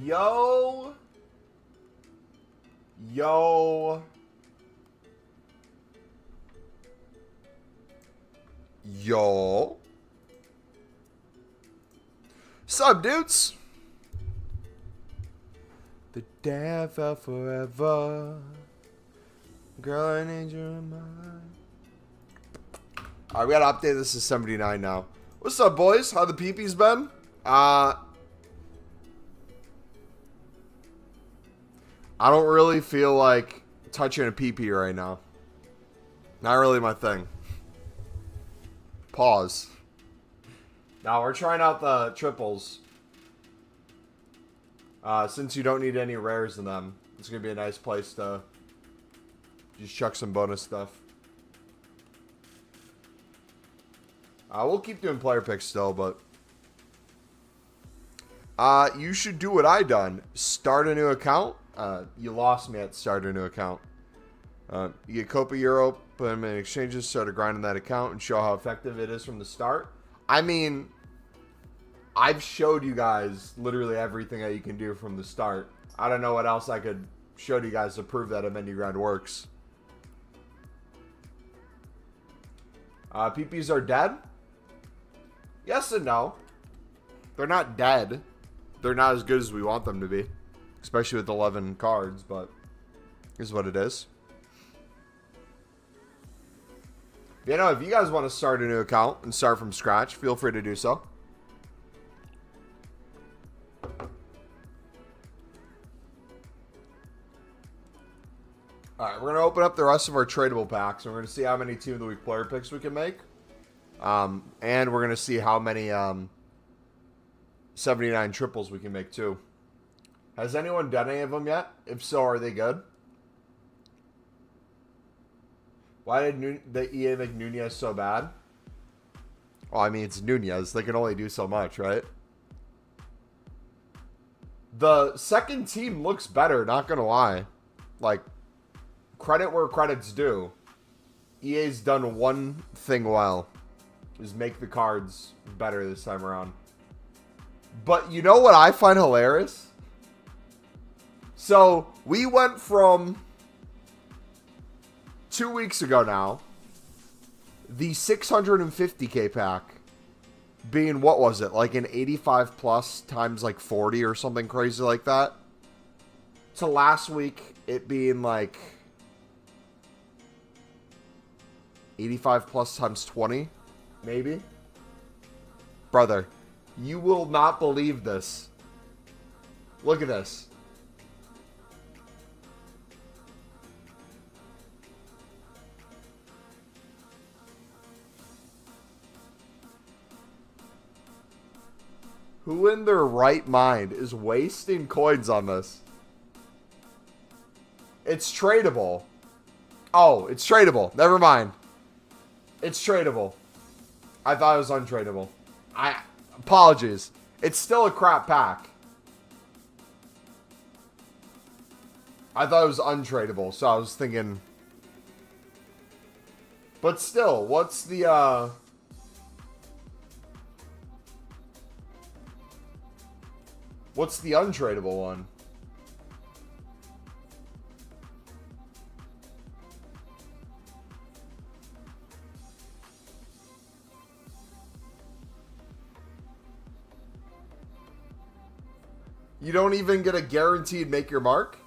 Yo. Yo. Yo. Sup, dudes? The day fell forever. Girl, I need you in my life. Alright, we gotta update this to 79 now. What's up, boys? How the peepees been? I don't really feel like touching a peepee right now. Not really my thing. Pause. Now we're trying out the triples. Since you don't need any rares in them, it's gonna be a nice place to just chuck some bonus stuff. We'll keep doing player picks still, but you should do what I done. Start a new account. You lost me at start a new account. You get Copa Euro, put them in exchanges, start grinding that account, and show how effective it is from the start. I mean, I've showed you guys literally everything that you can do from the start. I don't know what else I could show you guys to prove that a menu grind works. PPs are dead? Yes and no. They're not dead. They're not as good as we want them to be. Especially with 11 cards, but here's what it is. You know, if you guys want to start a new account and start from scratch, feel free to do so. Alright, we're going to open up the rest of our tradable packs. And we're going to see how many Team of the Week player picks we can make. And we're going to see how many 79 triples we can make too. Has anyone done any of them yet? If so, are they good? Why did the EA make Nunez so bad? Well, I mean, it's Nunez. They can only do so much, right? The second team looks better, not going to lie. Like, credit where credit's due. EA's done one thing well. Is make the cards better this time around. But you know what I find hilarious? So, we went from 2 weeks ago now, the 650k pack being, what was it, like an 85 plus times like 40 or something crazy like that, to last week it being like 85 plus times 20, maybe? Brother, you will not believe this. Look at this. Who in their right mind is wasting coins on this? It's tradable. Oh, it's tradable. Never mind. It's tradable. I thought it was untradeable. Apologies. It's still a crap pack. I thought it was untradeable, so I was thinking. But still, what's the what's the untradeable one? You don't even get a guaranteed make your mark?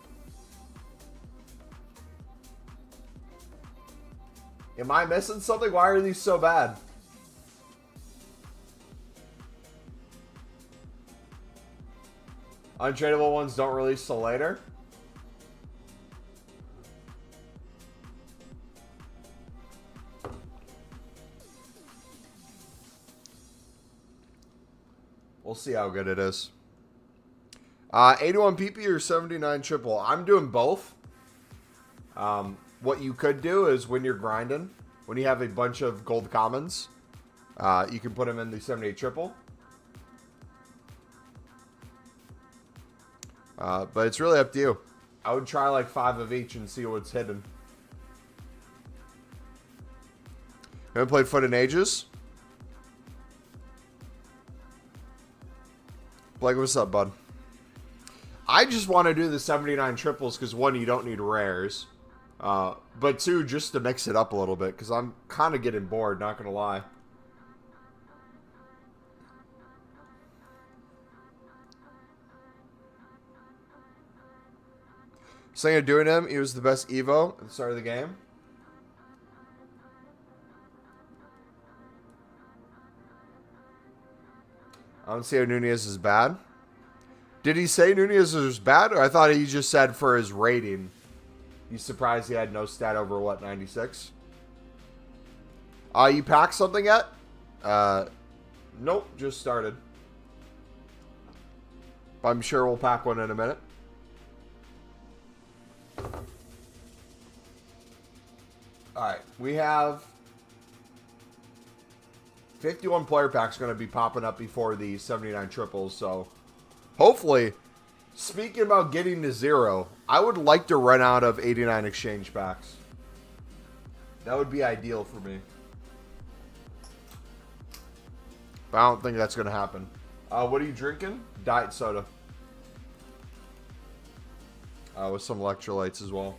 Am I missing something? Why are these so bad? Untradeable ones don't release till later? We'll see how good it is. 81 PP or 79 triple. I'm doing both. What you could do is when you're grinding, when you have a bunch of gold commons, you can put them in the 78 triple. But it's really up to you. I would try like 5 of each and see what's hidden. Haven't played Foot in ages. Blake, what's up, bud? I just want to do the 79 triples because, one, you don't need rares. But two, just to mix it up a little bit because I'm kind of getting bored, not going to lie. Saying of doing him, he was the best Evo at the start of the game. I don't see how Nunez is bad. Did he say Nunez was bad? Or I thought he just said for his rating. He's surprised he had no stat over, what, 96? You packed something yet? Nope, just started. I'm sure we'll pack one in a minute. Alright, we have 51 player packs going to be popping up before the 79 triples, so hopefully, speaking about getting to 0, I would like to run out of 89 exchange packs. That would be ideal for me. But I don't think that's going to happen. What are you drinking? Diet soda. With some electrolytes as well.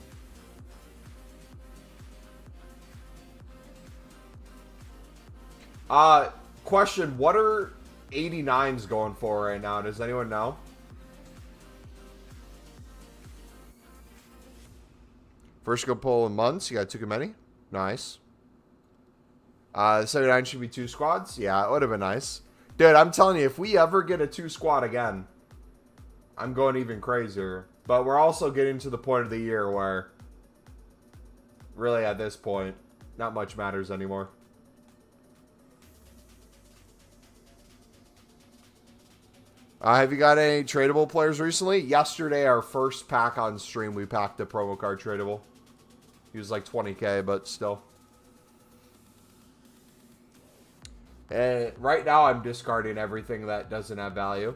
Question, what are 89s going for right now? Does anyone know? First go pull in months. You got too many. Nice. 79 should be 2 squads. Yeah, it would have been nice. Dude, I'm telling you, if we ever get a 2 squad again, I'm going even crazier. But we're also getting to the point of the year where, really at this point, not much matters anymore. Have you got any tradable players recently? Yesterday, our first pack on stream, we packed a promo card tradable. He was like 20k, but still. And right now, I'm discarding everything that doesn't have value.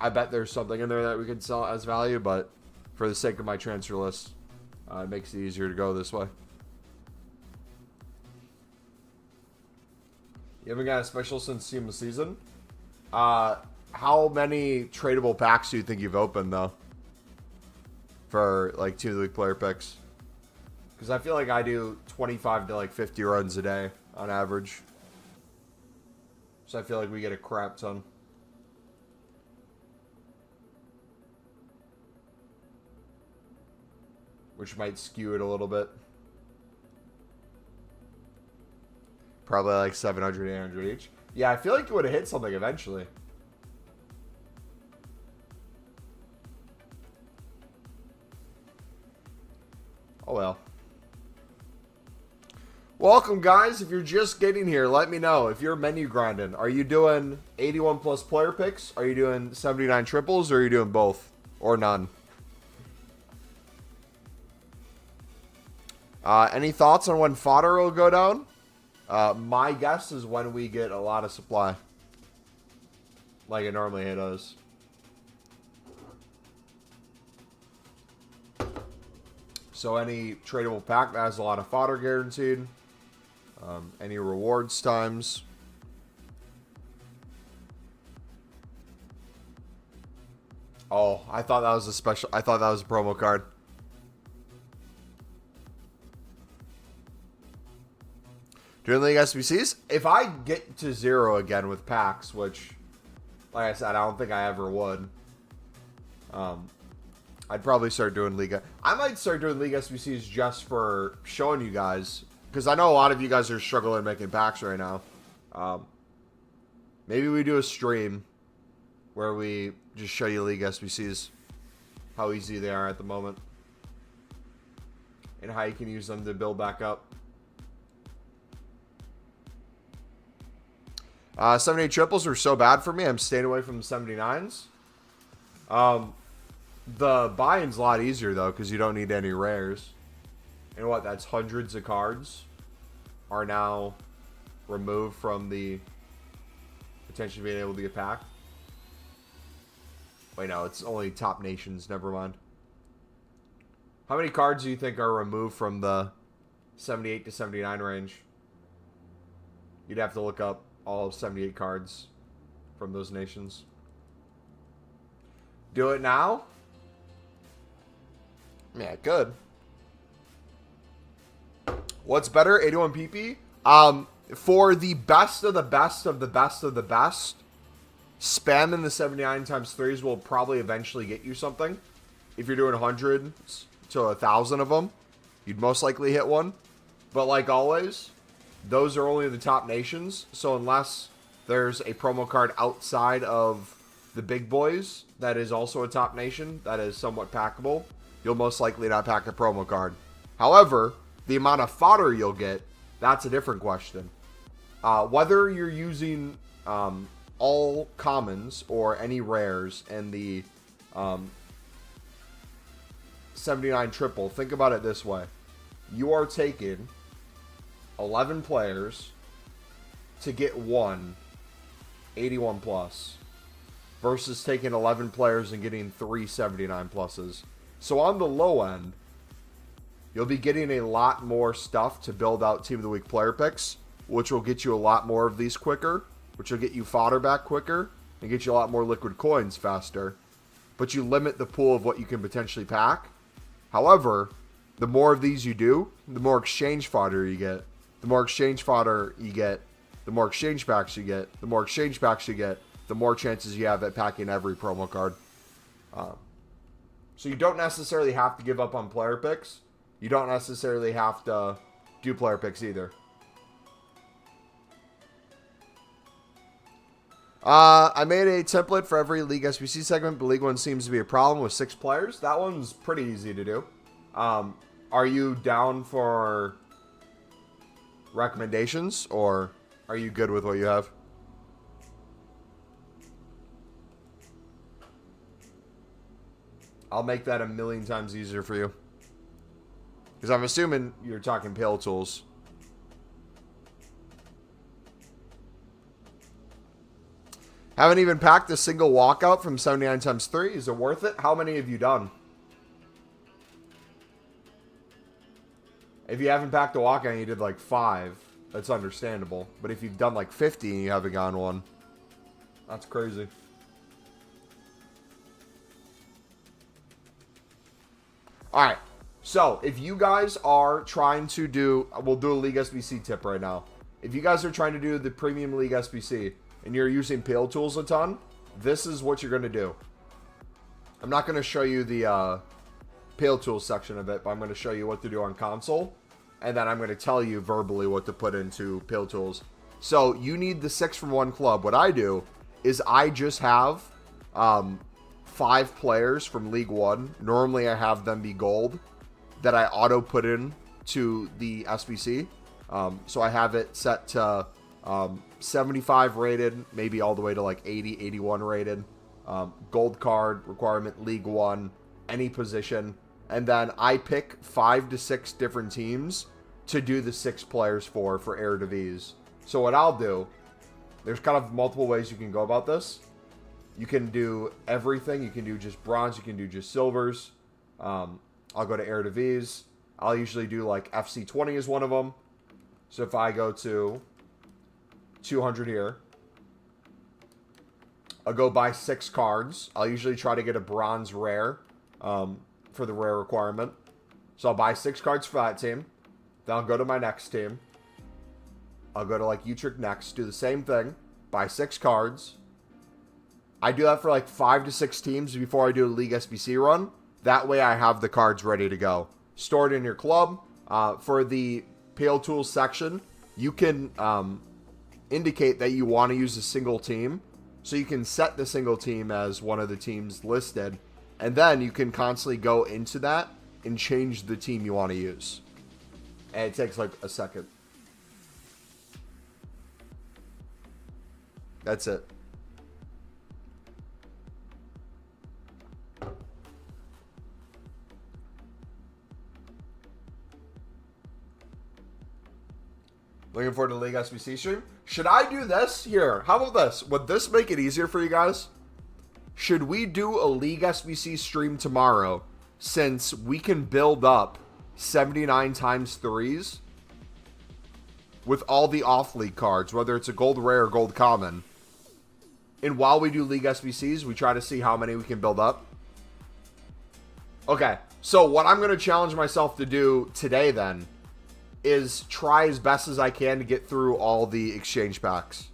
I bet there's something in there that we can sell as value, but for the sake of my transfer list, it makes it easier to go this way. You haven't got a special since Team of Season? How many tradable packs do you think you've opened, though? For, like, 2 league player picks? Because I feel like I do 25 to, like, 50 runs a day on average. So I feel like we get a crap ton. Which might skew it a little bit. Probably like 700, 800 each. Yeah, I feel like it would have hit something eventually. Oh well. Welcome, guys. If you're just getting here, let me know. If you're menu grinding, are you doing 81 plus player picks? Are you doing 79 triples? Or are you doing both? Or none? Any thoughts on when fodder will go down? My guess is when we get a lot of supply. Like it normally does. So any tradable pack that has a lot of fodder guaranteed. Any rewards times. Oh, I thought that was a special. I thought that was a promo card. Doing League SBCs? If I get to 0 again with packs, which, like I said, I don't think I ever would. I'd probably start doing League. I might start doing League SBCs just for showing you guys. Because I know a lot of you guys are struggling making packs right now. Maybe we do a stream where we just show you League SBCs. How easy they are at the moment. And how you can use them to build back up. 78 triples are so bad for me. I'm staying away from the 79s. The buy-in's a lot easier, though, because you don't need any rares. And what, that's hundreds of cards are now removed from the potentially being able to get packed. Wait, no, it's only top nations. Never mind. How many cards do you think are removed from the 78 to 79 range? You'd have to look up all 78 cards from those nations. Do it now? Yeah, good. What's better, 81 PP? For the best of the best of the best of the best, spamming the 79 times 3s will probably eventually get you something. If you're doing hundreds to 1,000 of them, you'd most likely hit one. But like always, those are only the top nations. So unless there's a promo card outside of the big boys that is also a top nation that is somewhat packable, you'll most likely not pack a promo card. However, the amount of fodder you'll get, that's a different question. Whether you're using all commons or any rares and the 79 triple, think about it this way. You are taking 11 players to get one 81 plus versus taking 11 players and getting 3 79 pluses. So on the low end, you'll be getting a lot more stuff to build out Team of the Week player picks, which will get you a lot more of these quicker, which will get you fodder back quicker, and get you a lot more liquid coins faster. But you limit the pool of what you can potentially pack. However, the more of these you do, the more exchange fodder you get. The more exchange fodder you get, the more exchange packs you get. The more exchange packs you get, the more chances you have at packing every promo card. So you don't necessarily have to give up on player picks. You don't necessarily have to do player picks either. I made a template for every League SBC segment, but League 1 seems to be a problem with 6 players. That one's pretty easy to do. Are you down for recommendations, or are you good with what you have? I'll make that a million times easier for you. Because I'm assuming you're talking Pale Tools. Haven't even packed a single walkout from 79 times 3. Is it worth it? How many have you done? If you haven't packed a walkout and you did like 5, that's understandable. But if you've done like 50 and you haven't gotten one, that's crazy. Alright, so if you guys are trying to do, we'll do a League SBC tip right now. If you guys are trying to do the Premium League SBC and you're using Pale Tools a ton, this is what you're going to do. I'm not going to show you the Pale Tools section of it, but I'm going to show you what to do on console. And then I'm going to tell you verbally what to put into Pale Tools. So you need the 6 from one club. What I do is I just have 5 players from League 1. Normally I have them be gold that I auto put in to the SBC. So I have it set to 75 rated, maybe all the way to like 80, 81 rated. Gold card requirement, League 1, any position. And then I pick 5 to 6 different teams to do the 6 players for Eredivisie. So what I'll do, there's kind of multiple ways you can go about this. You can do everything. You can do just bronze. You can do just silvers. I'll go to Eredivisie. I'll usually do like FC20 is one of them. So if I go to 200 here, I'll go buy 6 cards. I'll usually try to get a bronze rare for the rare requirement. So I'll buy 6 cards for that team. Then I'll go to my next team. I'll go to like Utrecht next. Do the same thing. Buy 6 cards. I do that for like 5 to 6 teams before I do a League SBC run. That way I have the cards ready to go. Store it in your club. For the Pale Tools section, you can indicate that you want to use a single team. So you can set the single team as one of the teams listed. And then you can constantly go into that and change the team you want to use. And it takes like a second. That's it. Looking forward to the League SBC stream. Should I do this? Here, how about this? Would this make it easier for you guys? Should we do a League SBC stream tomorrow, since we can build up 79 times 3s with all the off-league cards, whether it's a gold rare or gold common. And while we do League SBCs, we try to see how many we can build up. Okay, So what I'm going to challenge myself to do today then is try as best as I can to get through all the exchange packs.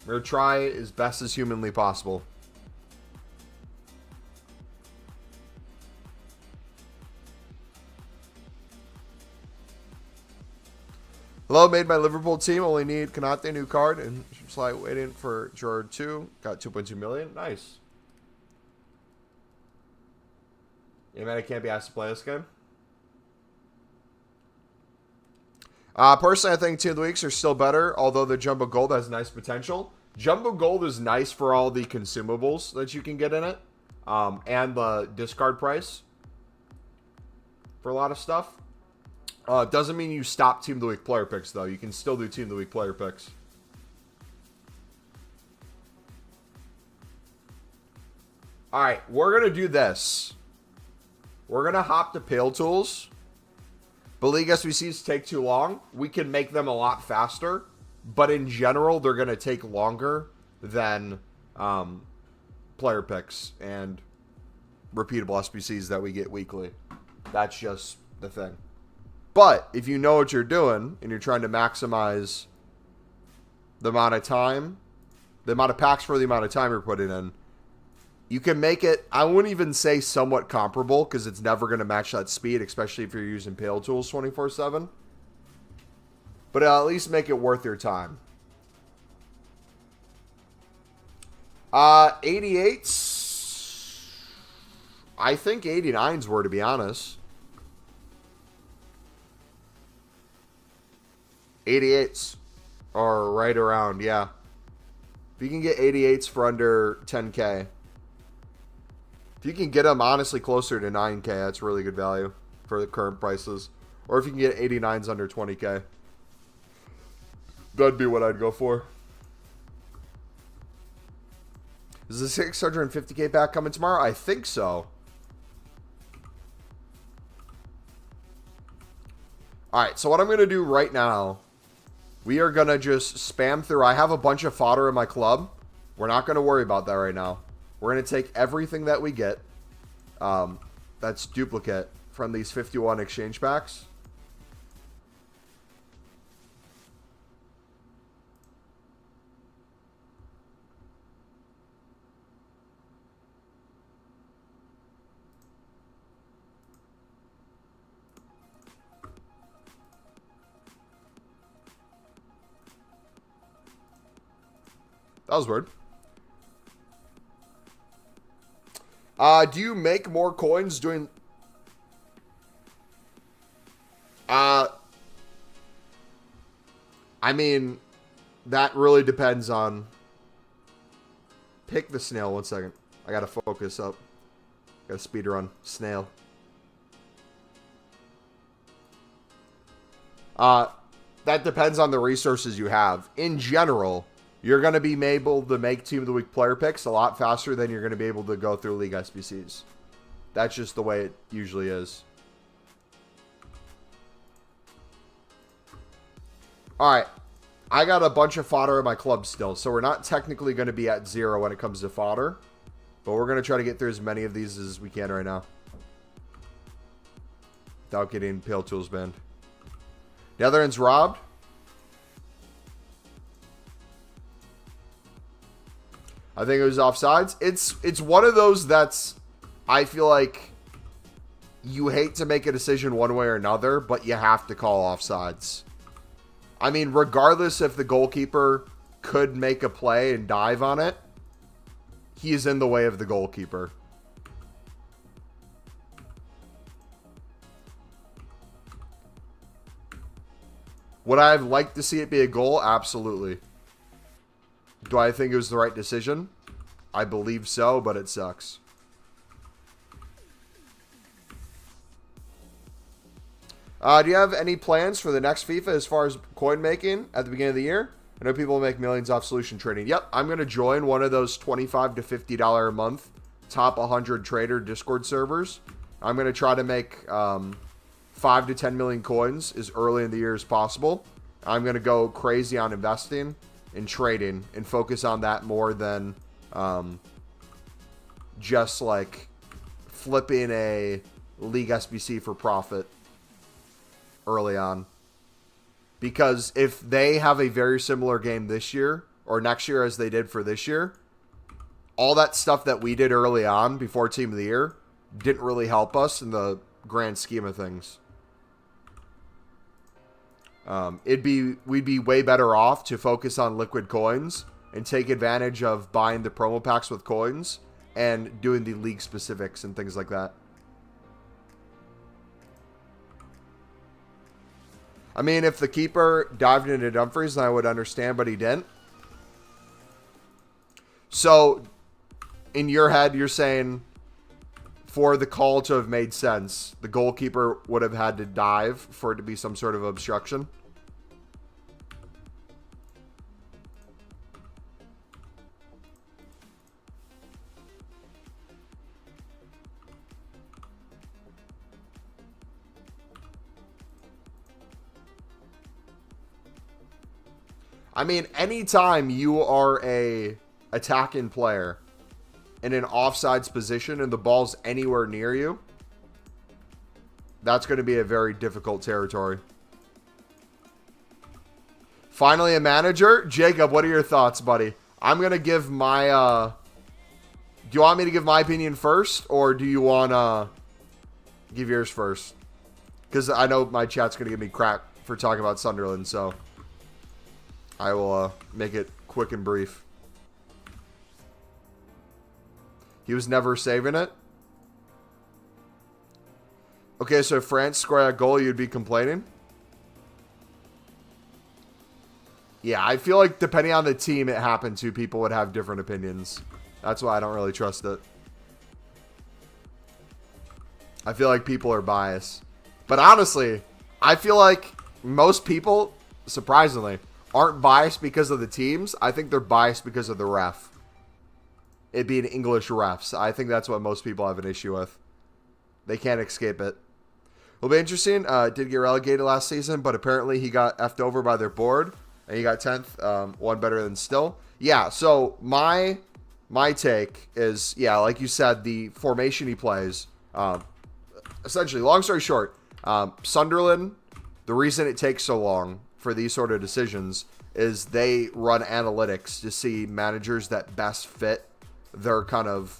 I'm going to try as best as humanly possible. Hello, made my Liverpool team. Only need Konate, new card, and slide waiting for Gerard 2. Got 2.2 million. Nice. Yeah, man, I can't be asked to play this game. Personally, I think Team of the Weeks are still better, although the Jumbo Gold has nice potential. Jumbo Gold is nice for all the consumables that you can get in it, and the discard price for a lot of stuff. Doesn't mean you stop Team of the Week player picks, though. You can still do Team of the Week player picks. All right, we're going to do this. We're going to hop to Pale Tools. But League SBCs take too long. We can make them a lot faster. But in general, they're going to take longer than player picks and repeatable SBCs that we get weekly. That's just the thing. But if you know what you're doing and you're trying to maximize the amount of time, the amount of packs for the amount of time you're putting in, you can make it, I wouldn't even say somewhat comparable because it's never going to match that speed, especially if you're using Pale Tools 24/7. But at least make it worth your time. 88s. I think 89s were, to be honest. 88s are right around, yeah. If you can get 88s for under 10K. If you can get them honestly closer to 9K, that's really good value for the current prices. Or if you can get 89s under 20K. That'd be what I'd go for. Is the 650K pack coming tomorrow? I think so. Alright, so what I'm going to do right now, we are going to just spam through. I have a bunch of fodder in my club. We're not going to worry about that right now. We're going to take everything that we get, that's duplicate, from these 51 exchange packs. That was weird. Do you make more coins doing... I mean, that really depends on... Pick the snail, 1 second. I gotta focus up. Gotta speed run. Snail. That depends on the resources you have. In general, you're going to be able to make Team of the Week player picks a lot faster than you're going to be able to go through League SBCs. That's just the way it usually is. Alright. I got a bunch of fodder in my club still, so we're not technically going to be at 0 when it comes to fodder. But we're going to try to get through as many of these as we can right now. Without getting Pale Tools banned. The other end's robbed. I think it was offsides. It's one of those that's, I feel like you hate to make a decision one way or another, but you have to call offsides. I mean, regardless if the goalkeeper could make a play and dive on it, he is in the way of the goalkeeper. Would I have liked to see it be a goal? Absolutely. Do I think it was the right decision? I believe so, but it sucks. Do you have any plans for the next FIFA as far as coin making at the beginning of the year? I know people make millions off solution trading. Yep, I'm going to join one of those $25 to $50 a month top 100 trader Discord servers. I'm going to try to make 5 to 10 million coins as early in the year as possible. I'm going to go crazy on investing and trading and focus on that more than just like flipping a league SBC for profit early on. Because if they have a very similar game this year or next year as they did for this year, all that stuff that we did early on before Team of the Year didn't really help us in the grand scheme of things. We'd be way better off to focus on liquid coins and take advantage of buying the promo packs with coins and doing the league specifics and things like that. I mean, if the keeper dived into Dumfries, then I would understand, but he didn't. So, in your head, you're saying for the call to have made sense, the goalkeeper would have had to dive for it to be some sort of obstruction? I mean, anytime you are a attacking player in an offsides position and the ball's anywhere near you, that's going to be a very difficult territory. Finally, a manager. Jacob, what are your thoughts, buddy? I'm going to give my... do you want me to give my opinion first, or do you want to give yours first? Because I know my chat's going to give me crap for talking about Sunderland, so I will make it quick and brief. He was never saving it. Okay, so if France scored a goal, you'd be complaining? Yeah, I feel like depending on the team it happened to, people would have different opinions. That's why I don't really trust it. I feel like people are biased. But honestly, I feel like most people, surprisingly, aren't biased because of the teams. I think they're biased because of the ref. It being English refs. I think that's what most people have an issue with. They can't escape it. It'll be interesting. Did get relegated last season, but apparently he got effed over by their board, and he got 10th. One better than still. Yeah, so my take is, yeah, like you said, the formation he plays. Essentially, long story short, Sunderland, the reason it takes so long for these sort of decisions is they run analytics to see managers that best fit their kind of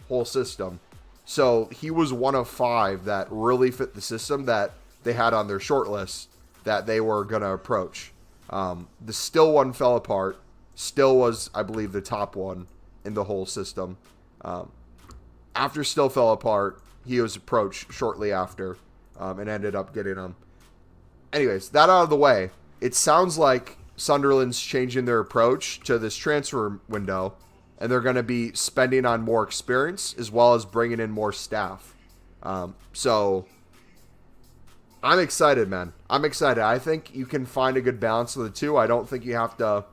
whole system. So he was one of 5 that really fit the system that they had on their short list that they were going to approach. The Still one fell apart. Still was, I believe, the top one in the whole system. After Still fell apart, he was approached shortly after and ended up getting him. Anyways, that out of the way, it sounds like Sunderland's changing their approach to this transfer window, and they're going to be spending on more experience as well as bringing in more staff. So I'm excited, man. I'm excited. I think you can find a good balance of the two. I don't think you have to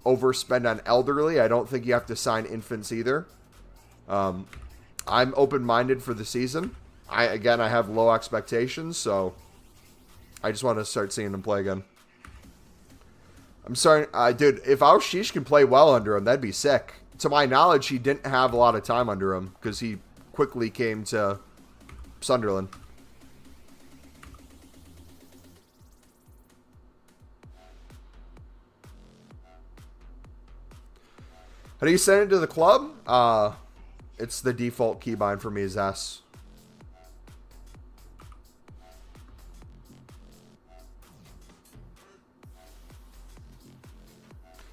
overspend on elderly. I don't think you have to sign infants either. I'm open-minded for the season. I have low expectations, so I just want to start seeing him play again. I'm sorry, dude, if Aushish can play well under him, that'd be sick. To my knowledge, he didn't have a lot of time under him because he quickly came to Sunderland. How do you send it to the club? It's the default keybind for me is S.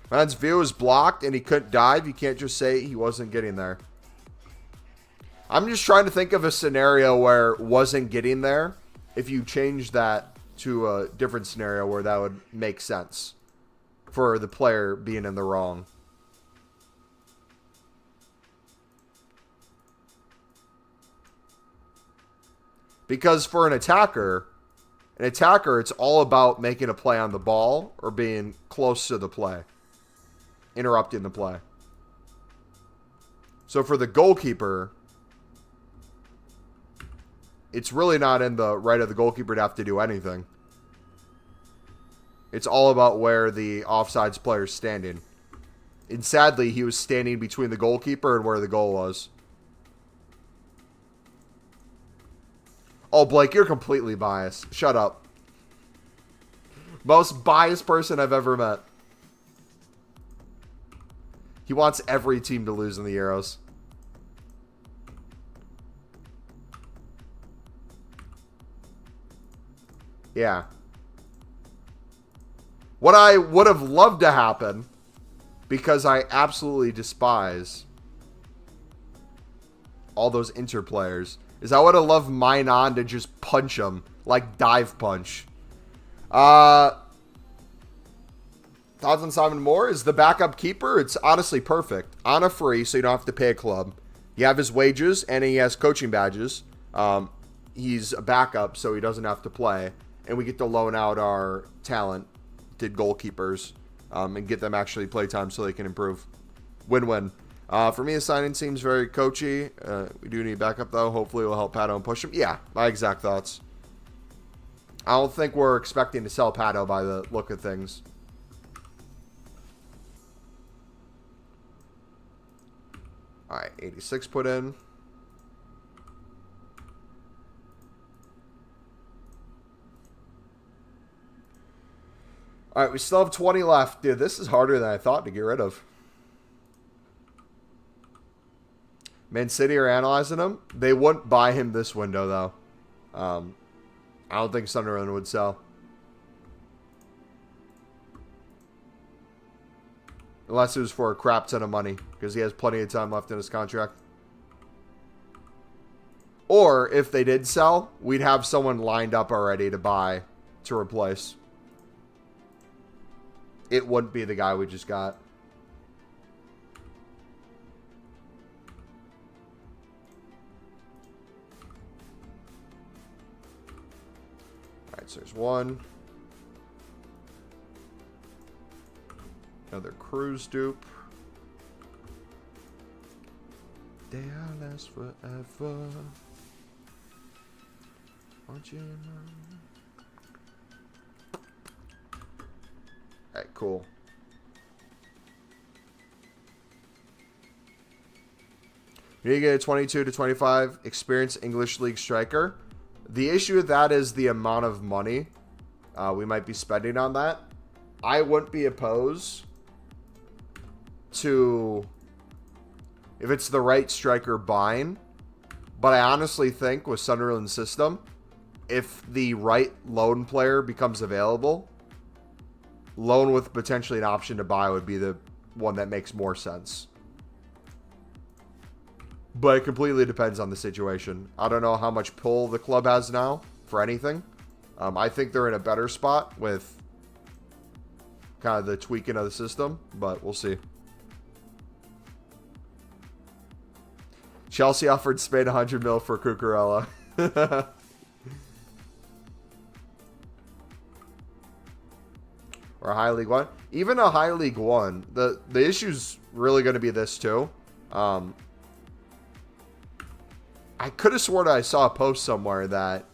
Man's view is blocked and he couldn't dive. You can't just say he wasn't getting there. I'm just trying to think of a scenario where wasn't getting there. If you change that to a different scenario where that would make sense for the player being in the wrong. Because for an attacker, it's all about making a play on the ball or being close to the play. Interrupting the play. So for the goalkeeper, it's really not in the right of the goalkeeper to have to do anything. It's all about where the offsides player is standing. And sadly, he was standing between the goalkeeper and where the goal was. Oh, Blake, you're completely biased. Shut up. Most biased person I've ever met. He wants every team to lose in the Euros. Yeah. What I would have loved to happen, because I absolutely despise all those Inter players, is I would have loved Mainan to just punch him. Like dive punch. Thoughts on Simon Moore? Is the backup keeper? It's honestly perfect. On a free, so you don't have to pay a club. You have his wages, and he has coaching badges. He's a backup, so he doesn't have to play. And we get to loan out our talented goalkeepers and get them actually play time so they can improve. Win-win. For me, the signing seems very coachy. We do need backup, though. Hopefully, it will help Pato and push him. Yeah, my exact thoughts. I don't think we're expecting to sell Pato by the look of things. All right, 86 put in. All right, we still have 20 left. Dude, this is harder than I thought to get rid of. Man City are analyzing him. They wouldn't buy him this window, though. I don't think Sunderland would sell. Unless it was for a crap ton of money, because he has plenty of time left in his contract. Or, if they did sell, we'd have someone lined up already to buy to replace. It wouldn't be the guy we just got. Alright, so there's one. Another cruise dupe. They are last forever. Won't you know? Alright, cool. You need to get a 22 to 25 experienced English League striker. The issue with that is the amount of money we might be spending on that. I wouldn't be opposed to, if it's the right striker, buying. But I honestly think with Sunderland's system, if the right loan player becomes available, loan with potentially an option to buy would be the one that makes more sense. But it completely depends on the situation. I don't know how much pull the club has now for anything. I think they're in a better spot with kind of the tweaking of the system, but we'll see. Chelsea offered Spain 100 mil for Cucurella. Or a high League One. Even a high League One, the issue's really going to be this too. I could have sworn I saw a post somewhere that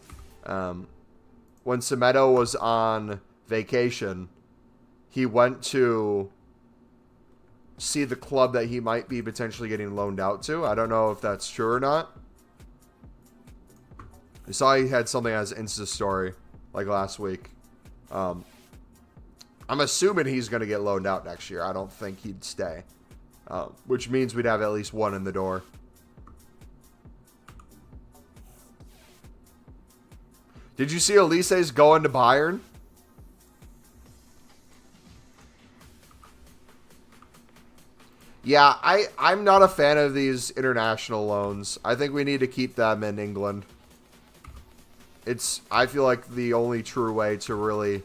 when Semedo was on vacation, he went to see the club that he might be potentially getting loaned out to. I don't know if that's true or not. I saw he had something as Insta story like last week. I'm assuming he's going to get loaned out next year. I don't think he'd stay. Which means we'd have at least one in the door. Did you see Elise's going to Bayern? Yeah, I'm not a fan of these international loans. I think we need to keep them in England. I feel like the only true way to really,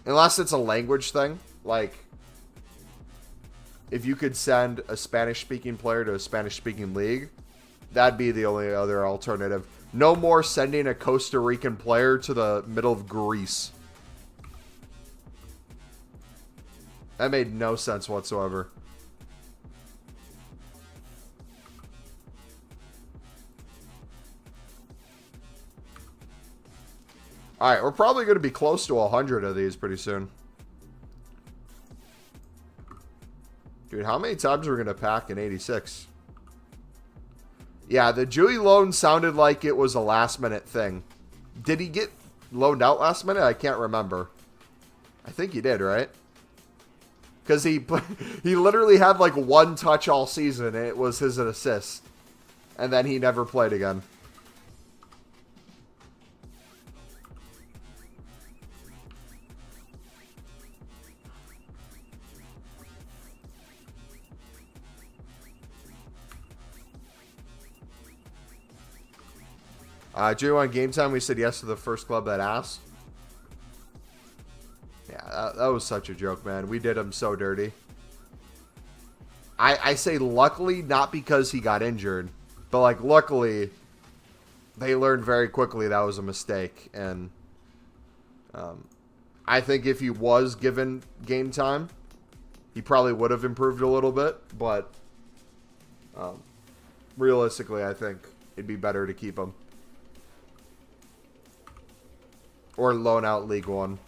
unless it's a language thing, like if you could send a Spanish-speaking player to a Spanish-speaking league, that'd be the only other alternative. No more sending a Costa Rican player to the middle of Greece. That made no sense whatsoever. Alright, we're probably going to be close to 100 of these pretty soon. Dude, how many times are we going to pack in 86? Yeah, the Dewey loan sounded like it was a last-minute thing. Did he get loaned out last minute? I can't remember. I think he did, right? Because he literally had like one touch all season, and it was his assist. And then he never played again. Jay, on game time, we said yes to the first club that asked. Yeah, that was such a joke, man. We did him so dirty. I say luckily, not because he got injured, but like luckily, they learned very quickly that was a mistake. And I think if he was given game time, he probably would have improved a little bit. But realistically, I think it'd be better to keep him. Or loan out League One.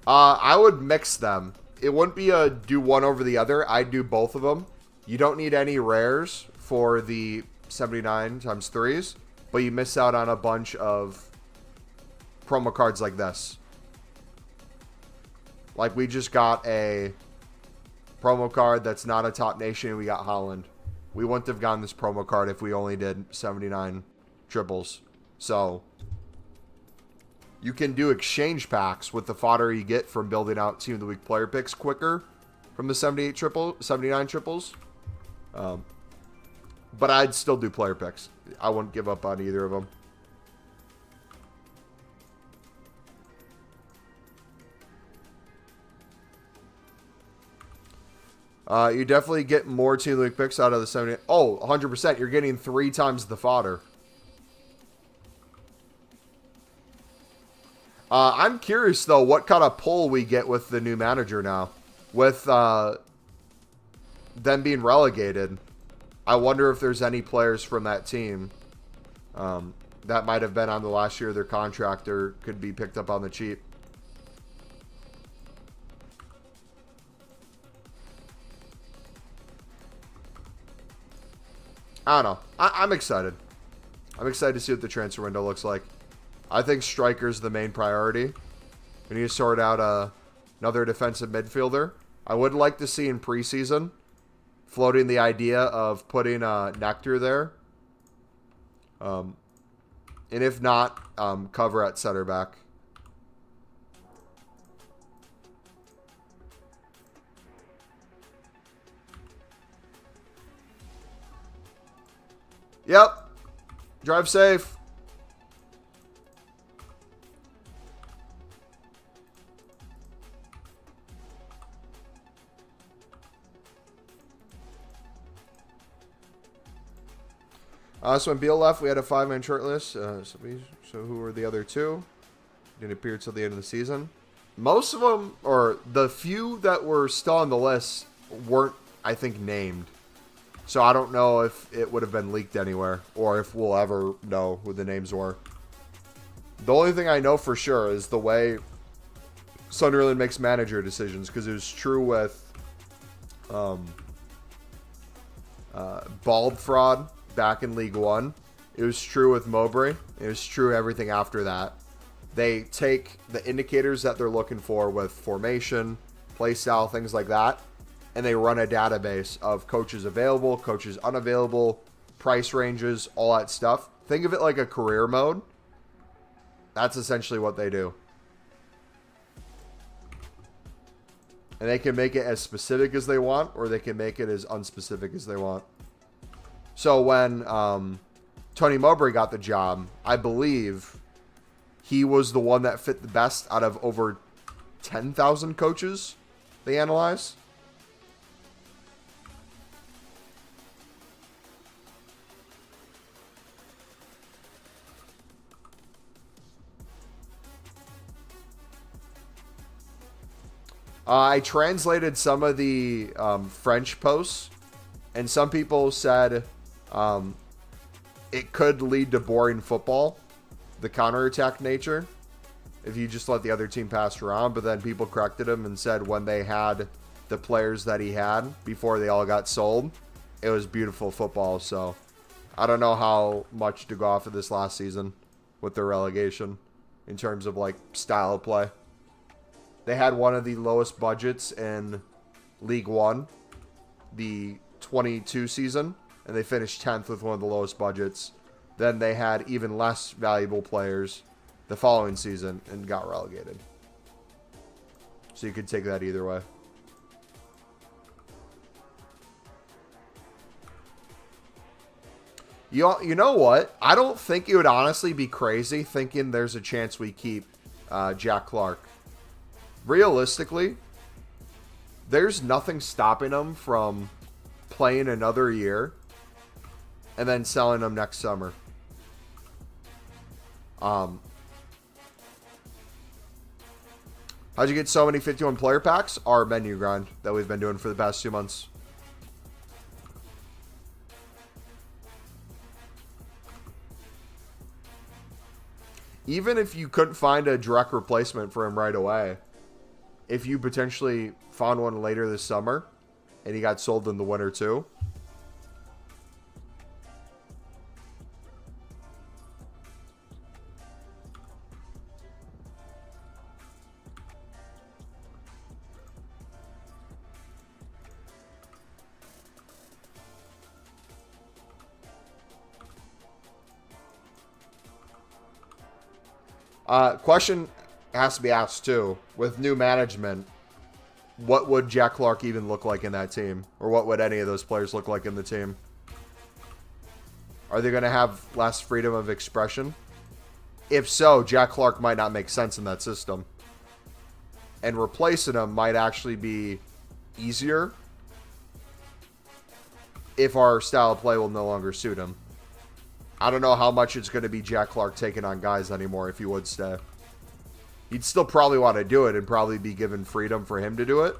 I would mix them. It wouldn't be a do one over the other. I'd do both of them. You don't need any rares for the 79 times 3s, but you miss out on a bunch of promo cards like this. Like, we just got a promo card that's not a top nation, and we got Holland. We wouldn't have gotten this promo card if we only did 79 triples. So, you can do exchange packs with the fodder you get from building out Team of the Week player picks quicker from the 79 triples. But I'd still do player picks. I wouldn't give up on either of them. You definitely get more Team of the Week picks out of the 70. Oh, 100%. You're getting 3 times the fodder. I'm curious, though, what kind of pull we get with the new manager now. With them being relegated, I wonder if there's any players from that team that might have been on the last year of their contract or could be picked up on the cheap. I don't know. I'm excited. I'm excited to see what the transfer window looks like. I think striker's the main priority. We need to sort out another defensive midfielder. I would like to see in preseason floating the idea of putting Nectar there. And if not, cover at center back. Yep. Drive safe. So when Beal left, we had a 5-man shortlist. So who were the other 2? Didn't appear till the end of the season. Most of them, or the few that were still on the list, weren't, I think, named. So I don't know if it would have been leaked anywhere, or if we'll ever know who the names were. The only thing I know for sure is the way Sunderland makes manager decisions, because it was true with Bald Fraud back in League One. It was true with Mowbray. It was true everything after that. They take the indicators that they're looking for with formation, play style, things like that, and they run a database of coaches available, coaches unavailable, price ranges, all that stuff. Think of it like a career mode. That's essentially what they do. And they can make it as specific as they want, or they can make it as unspecific as they want. So when Tony Mowbray got the job, I believe he was the one that fit the best out of over 10,000 coaches they analyzed. I translated some of the French posts, and some people said it could lead to boring football, the counterattack nature, if you just let the other team pass around. But then people corrected him and said when they had the players that he had before they all got sold, it was beautiful football. So I don't know how much to go off of this last season with the relegation in terms of like style of play. They had one of the lowest budgets in League One, the 22 season, and they finished 10th with one of the lowest budgets. Then they had even less valuable players the following season and got relegated. So you could take that either way. You know what? I don't think it would honestly be crazy thinking there's a chance we keep Jack Clark. Realistically, there's nothing stopping him from playing another year and then selling him next summer. How'd you get so many 51 player packs? Our menu grind that we've been doing for the past 2 months. Even if you couldn't find a direct replacement for him right away, if you potentially found one later this summer and he got sold in the winter too, question has to be asked too. With new management, what would Jack Clark even look like in that team? Or what would any of those players look like in the team? Are they going to have less freedom of expression? If so, Jack Clark might not make sense in that system. And replacing him might actually be easier if our style of play will no longer suit him. I don't know how much it's going to be Jack Clark taking on guys anymore if he would stay. He'd still probably want to do it and probably be given freedom for him to do it.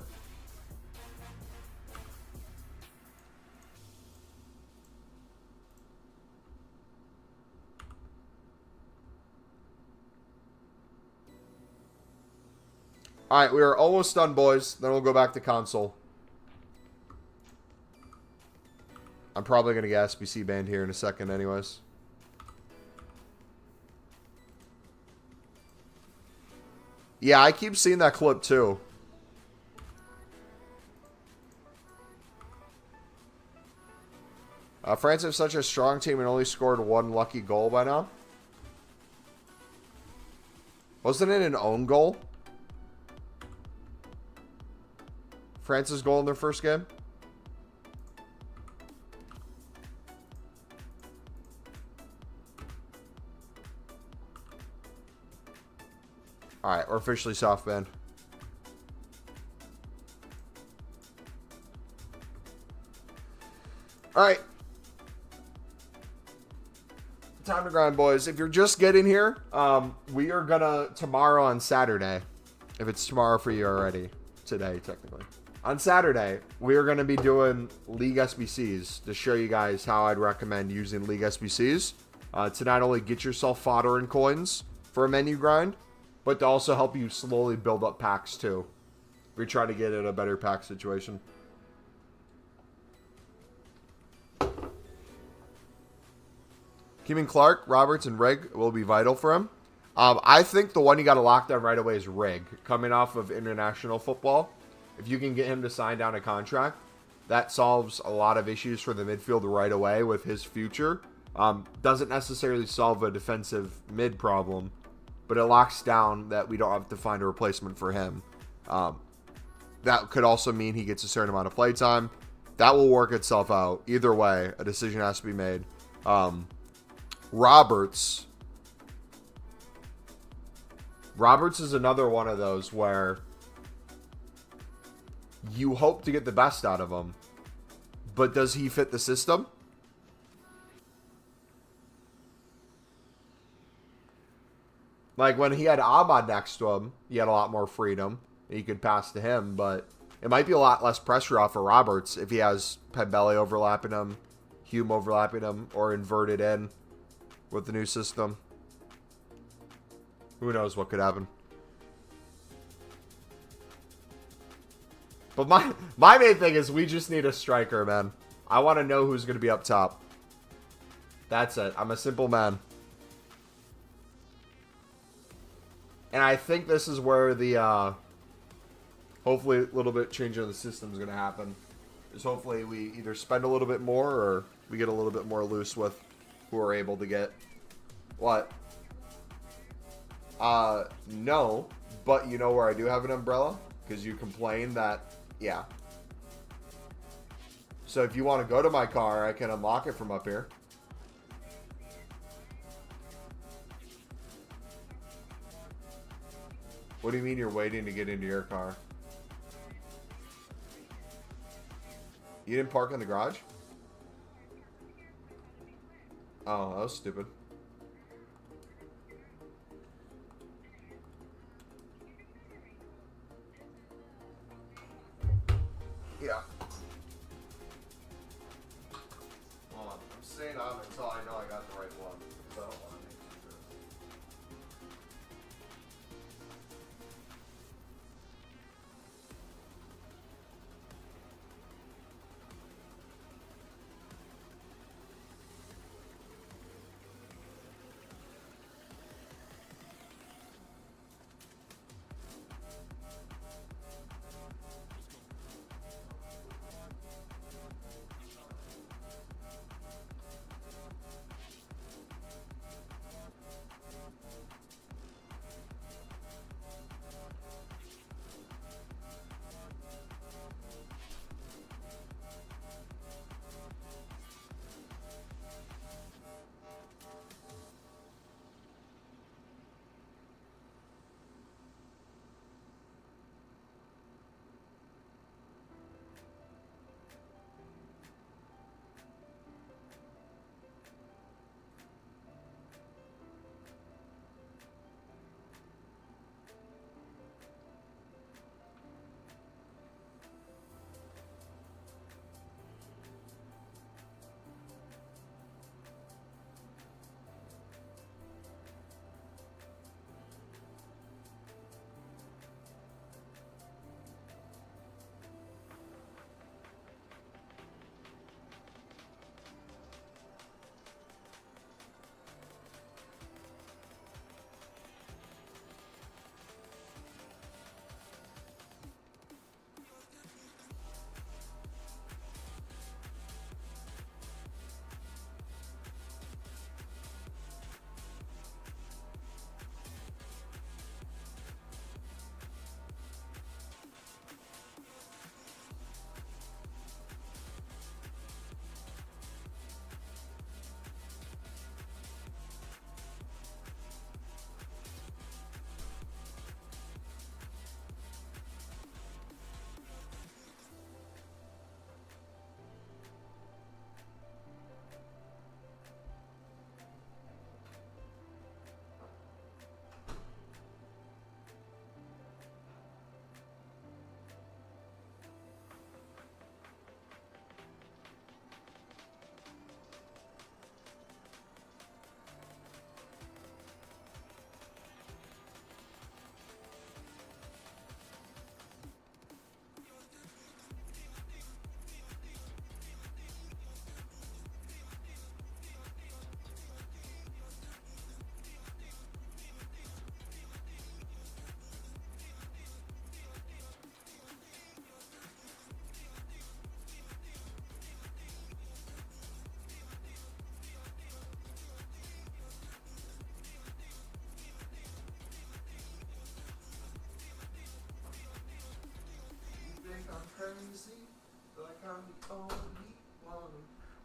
Alright, we are almost done, boys. Then we'll go back to console. I'm probably going to get SBC banned here in a second anyways. Yeah, I keep seeing that clip too. France have such a strong team and only scored one lucky goal by now. Wasn't it an own goal? France's goal in their first game? Alright, we're officially soft banned. Alright. Time to grind, boys. If you're just getting here, we are gonna, tomorrow on Saturday, if it's tomorrow for you already, today technically. On Saturday, we are gonna be doing League SBCs to show you guys how I'd recommend using League SBCs to not only get yourself fodder and coins for a menu grind, but to also help you slowly build up packs too. We try to get in a better pack situation. Keeping Clark, Roberts, and Rig will be vital for him. I think the one you got to lock down right away is Rig. Coming off of international football, if you can get him to sign down a contract, that solves a lot of issues for the midfield right away with his future. Doesn't necessarily solve a defensive mid problem, but it locks down that we don't have to find a replacement for him. That could also mean he gets a certain amount of play time. That will work itself out. Either way, a decision has to be made. Roberts is another one of those where you hope to get the best out of him, but does he fit the system? Like when he had Ahmad next to him, he had a lot more freedom. He could pass to him, but it might be a lot less pressure off of Roberts if he has Pembele overlapping him. Hume overlapping them or inverted in with the new system. Who knows what could happen. But my main thing is we just need a striker, man. I want to know who's going to be up top. That's it. I'm a simple man. And I think this is where the, hopefully a little bit change of the system is going to happen. Is hopefully we either spend a little bit more or we get a little bit more loose with who we're able to get. What? No. But you know where I do have an umbrella? Because you complained that, yeah. So if you want to go to my car, I can unlock it from up here. What do you mean you're waiting to get into your car? You didn't park in the garage? Oh, that was stupid. Yeah. Hold on. I'm staying on until I know I got the right one. So I don't want to make sure.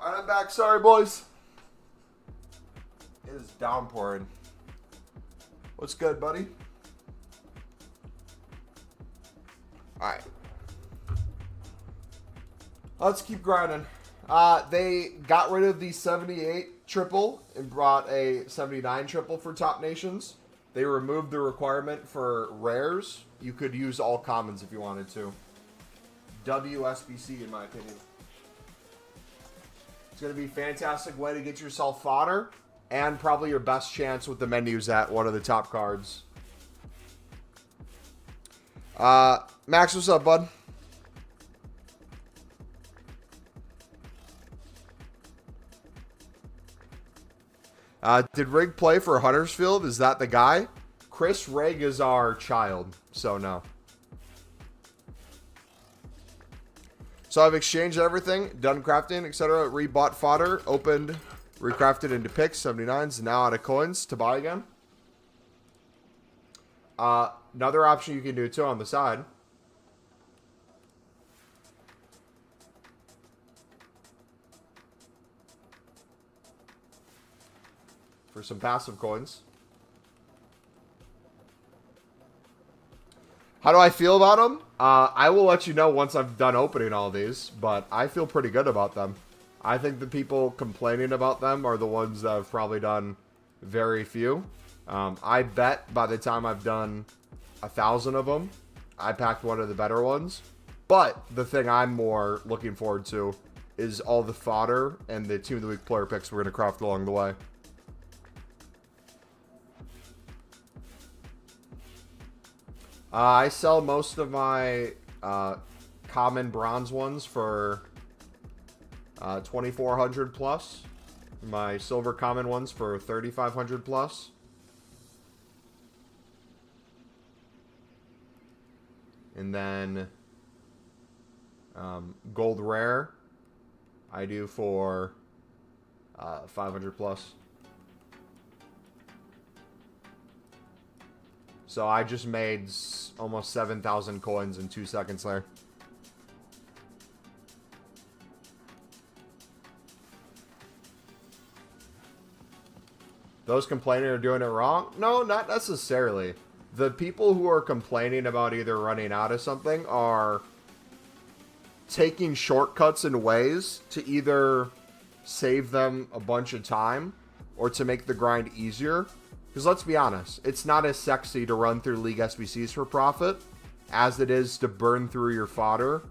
Alright, I'm back. Sorry, boys. It is downpouring. What's good, buddy? Alright. Let's keep grinding. They got rid of the 78 triple and brought a 79 triple for top nations. They removed the requirement for rares. You could use all commons if you wanted to. WSBC, in my opinion. It's going to be a fantastic way to get yourself fodder and probably your best chance with the menus at one of the top cards. Max, what's up, bud? Did Rig play for Huddersfield? Is that the guy? Chris Rig is our child, so no. So I've exchanged everything, done crafting, etc. Rebought fodder, opened, recrafted into picks, 79s, now out of coins to buy again. Another option you can do too on the side. For some passive coins. How do I feel about them? I will let you know once I've done opening all these, but I feel pretty good about them. I think the people complaining about them are the ones that have probably done very few. I bet by the time I've done 1,000 of them, I packed one of the better ones. But the thing I'm more looking forward to is all the fodder and the Team of the Week player picks we're going to craft along the way. I sell most of my common bronze ones for 2,400 plus. My silver common ones for 3,500 plus. And then gold rare I do for 500 plus. So I just made almost 7,000 coins in 2 seconds there. Those complaining are doing it wrong? No, not necessarily. The people who are complaining about either running out of something are taking shortcuts in ways to either save them a bunch of time or to make the grind easier. Because let's be honest, it's not as sexy to run through League SBCs for profit as it is to burn through your fodder,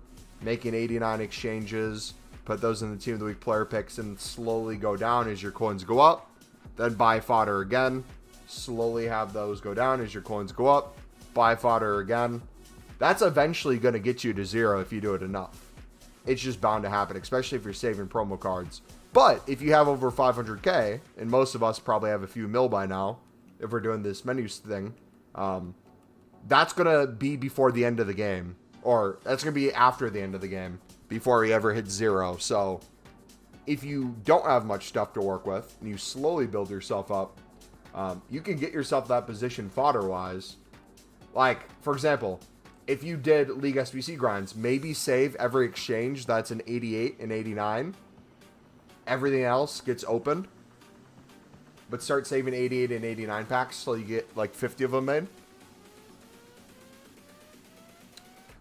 making 89 exchanges, put those in the Team of the Week player picks, and slowly go down as your coins go up. Then buy fodder again, slowly have those go down as your coins go up, buy fodder again. That's eventually going to get you to zero if you do it enough. It's just bound to happen, especially if you're saving promo cards. But if you have over 500k, and most of us probably have a few mil by now, if we're doing this menus thing, that's going to be before the end of the game. Or that's going to be after the end of the game, before we ever hit zero. So if you don't have much stuff to work with, and you slowly build yourself up, you can get yourself that position fodder-wise. Like, for example, if you did League SBC grinds, maybe save every exchange that's an 88 and 89. Everything else gets opened. But start saving 88 and 89 packs so you get like 50 of them made.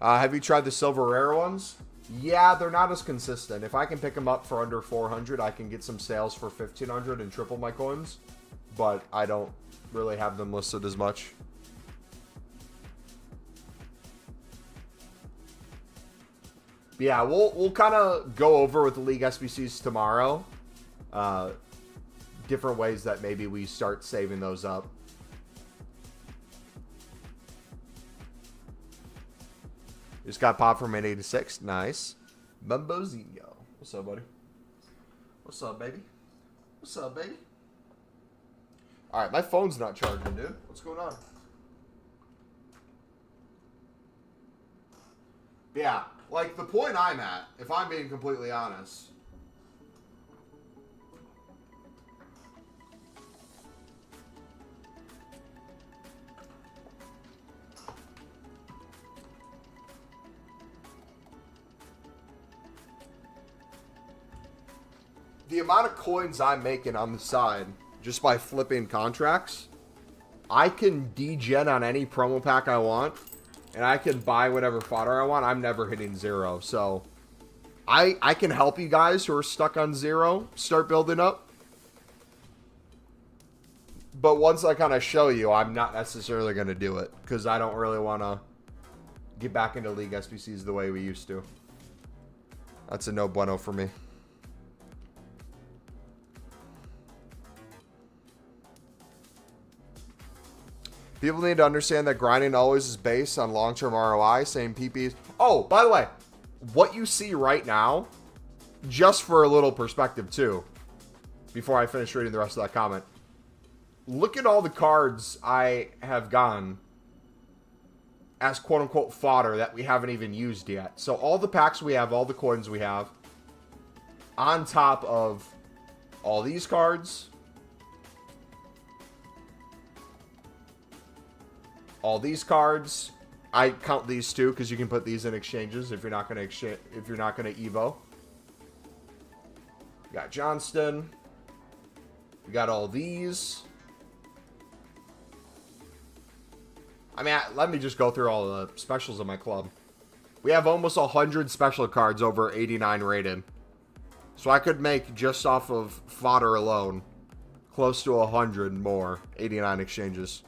Have you tried the silver rare ones? Yeah, they're not as consistent. If I can pick them up for under 400, I can get some sales for 1,500 and triple my coins. But I don't really have them listed as much. But yeah, we'll kind of go over with the League SBCs tomorrow. Different ways that maybe we start saving those up. Just got popped from an 86. Nice. Bumbozinho. What's up, buddy? What's up, baby? What's up, baby? Alright, my phone's not charging, dude. What's going on? Yeah, like the point I'm at, if I'm being completely honest, the amount of coins I'm making on the side just by flipping contracts, I can degen on any promo pack I want, and I can buy whatever fodder I want. I'm never hitting zero, so I can help you guys who are stuck on zero start building up. But once I kind of show you, I'm not necessarily going to do it because I don't really want to get back into League SBCs the way we used to. That's a no bueno for me. People need to understand that grinding always is based on long-term ROI. Same PPs. Oh, by the way, what you see right now, just for a little perspective too, before I finish reading the rest of that comment. Look at all the cards I have gotten as quote-unquote fodder that we haven't even used yet. So all the packs we have, all the coins we have, on top of all these cards, all these cards. I count these too because you can put these in exchanges if you're not going to exchange, if you're not going to Evo. We got Johnston. We got all these. I mean, let me just go through all the specials of my club. We have almost 100 special cards over 89 rated. So I could make, just off of fodder alone, close to 100 more 89 exchanges.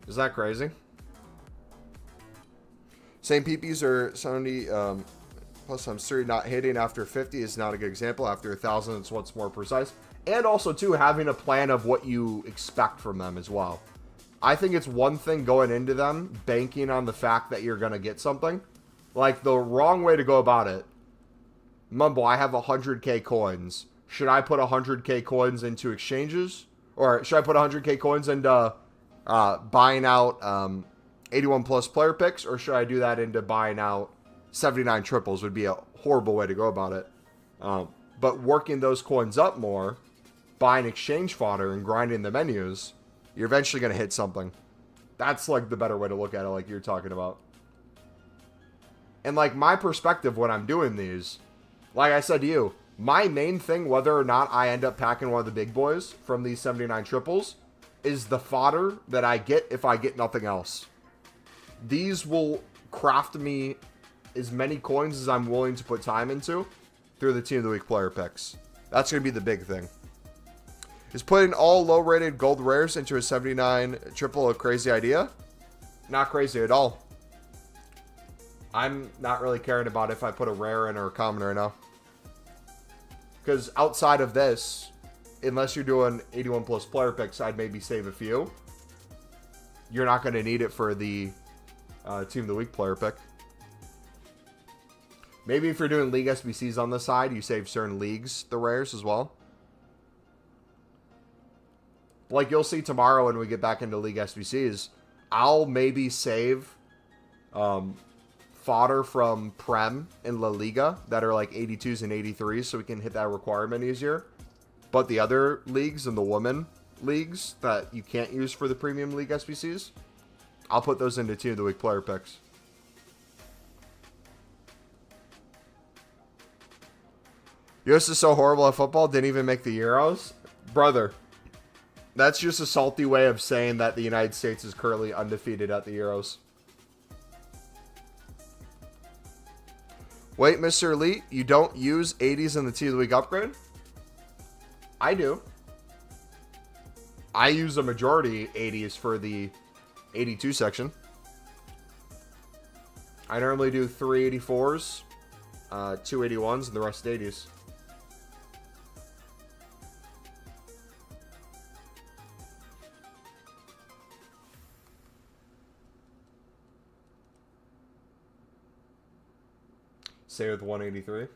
Is that crazy? Same PPs are 70, plus I'm sure not hitting after 50 is not a good example. After 1,000, it's what's more precise. And also, too, having a plan of what you expect from them as well. I think it's one thing going into them, banking on the fact that you're going to get something. Like, the wrong way to go about it. Mumble, I have 100k coins. Should I put 100k coins into exchanges? Or should I put 100k coins into buying out 81 plus player picks? Or should I do that into buying out 79 triples? Would be a horrible way to go about it. But working those coins up more, buying exchange fodder and grinding the menus, you're eventually going to hit something. That's like the better way to look at it, like you're talking about. And like my perspective when I'm doing these, like I said to you, my main thing, whether or not I end up packing one of the big boys from these 79 triples, is the fodder that I get if I get nothing else. These will craft me as many coins as I'm willing to put time into through the Team of the Week player picks. That's going to be the big thing. Is putting all low-rated gold rares into a 79 triple a crazy idea? Not crazy at all. I'm not really caring about if I put a rare in or a common right now. Because outside of this, unless you're doing 81 plus player picks, I'd maybe save a few. You're not going to need it for the Team of the Week player pick. Maybe if you're doing League SBCs on the side, you save certain leagues the rares as well. Like you'll see tomorrow when we get back into League SBCs, I'll maybe save fodder from Prem and La Liga that are like 82s and 83s so we can hit that requirement easier. But the other leagues and the women leagues that you can't use for the premium League SBCs, I'll put those into Team of the Week player picks. US is so horrible at football, didn't even make the Euros. Brother, that's just a salty way of saying that the United States is currently undefeated at the Euros. Wait, Mr. Elite, you don't use 80s in the Team of the Week upgrade? I do. I use a majority 80s for the 82 section. I normally do 384s, 281s, and the rest 80s. Say with 183.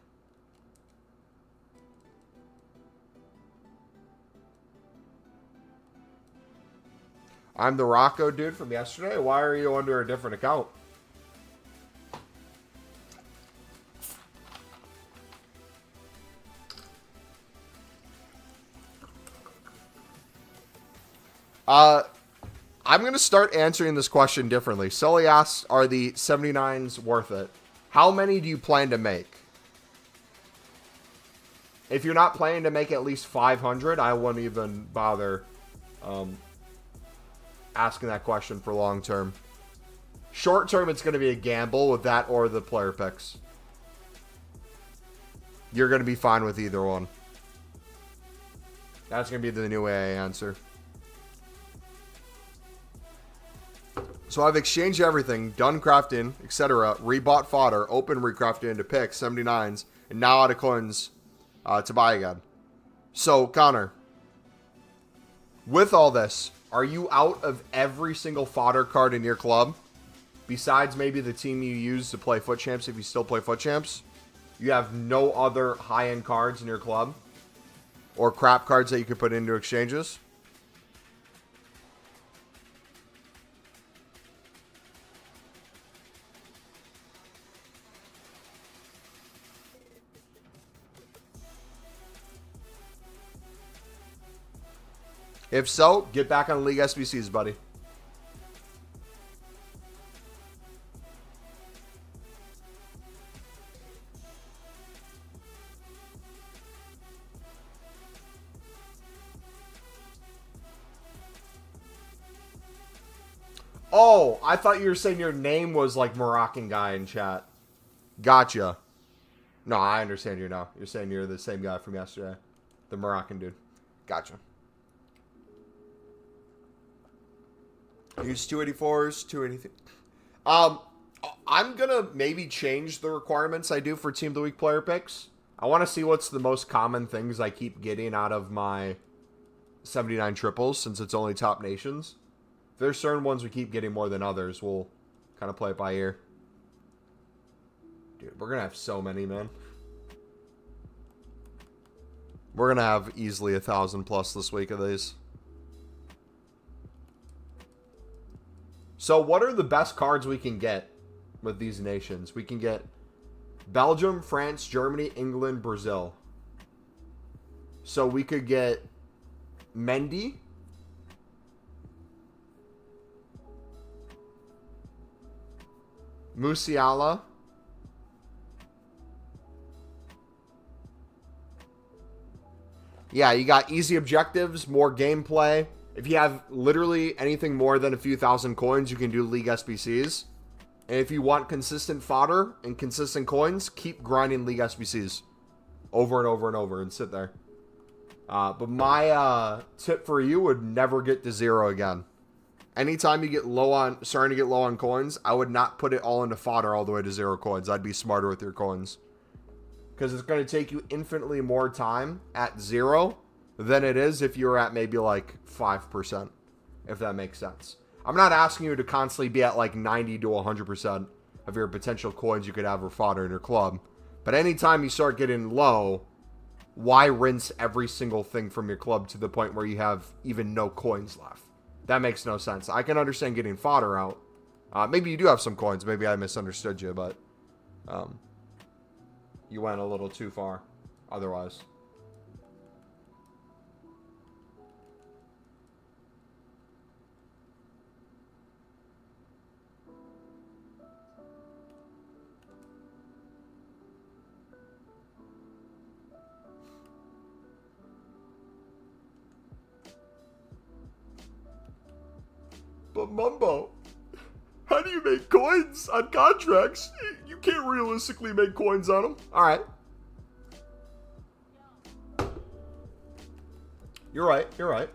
I'm the Rocco dude from yesterday. Why are you under a different account? I'm going to start answering this question differently. Sully asks, are the 79s worth it? How many do you plan to make? If you're not planning to make at least 500, I wouldn't even bother asking that question for long term. Short term, it's going to be a gamble with that or the player picks. You're going to be fine with either one. That's going to be the new way I answer. So I've exchanged everything, done crafting, etc., rebought fodder, open recrafted into picks, 79s, and now out of coins to buy again. So, Connor, With all this, are you out of every single fodder card in your club? Besides maybe the team you use to play Foot Champs, if you still play Foot Champs? You have no other high-end cards in your club? Or crap cards that you could put into exchanges? If so, get back on League SBCs, buddy. Oh, I thought you were saying your name was like Moroccan guy in chat. Gotcha. No, I understand you now. You're saying you're the same guy from yesterday. The Moroccan dude. Gotcha. Use 284s, 283. I'm gonna maybe change the requirements I do for Team of the Week player picks. I want to see what's the most common things I keep getting out of my 79 triples, since it's only top nations. If there's certain ones we keep getting more than others, we'll kind of play it by ear. Dude, we're gonna have so many, man. We're gonna have easily 1,000 plus this week of these. So what are the best cards we can get with these nations? We can get Belgium, France, Germany, England, Brazil. So we could get Mendy. Musiala. Yeah, you got easy objectives, more gameplay. If you have literally anything more than a few thousand coins, you can do League SBCs. And if you want consistent fodder and consistent coins, keep grinding League SBCs over and over and over and sit there. But my tip for you would never get to 0 again. Anytime you get starting to get low on coins, I would not put it all into fodder all the way to 0 coins. I'd be smarter with your coins. Because it's going to take you infinitely more time at 0 than it is if you're at maybe like 5%, if that makes sense. I'm not asking you to constantly be at like 90 to 100% of your potential coins you could have for fodder in your club. But anytime you start getting low, why rinse every single thing from your club to the point where you have even no coins left? That makes no sense. I can understand getting fodder out. Maybe you do have some coins. Maybe I misunderstood you, but you went a little too far otherwise. But Mumbo, how do you make coins on contracts? You can't realistically make coins on them. All right. You're right. You're right.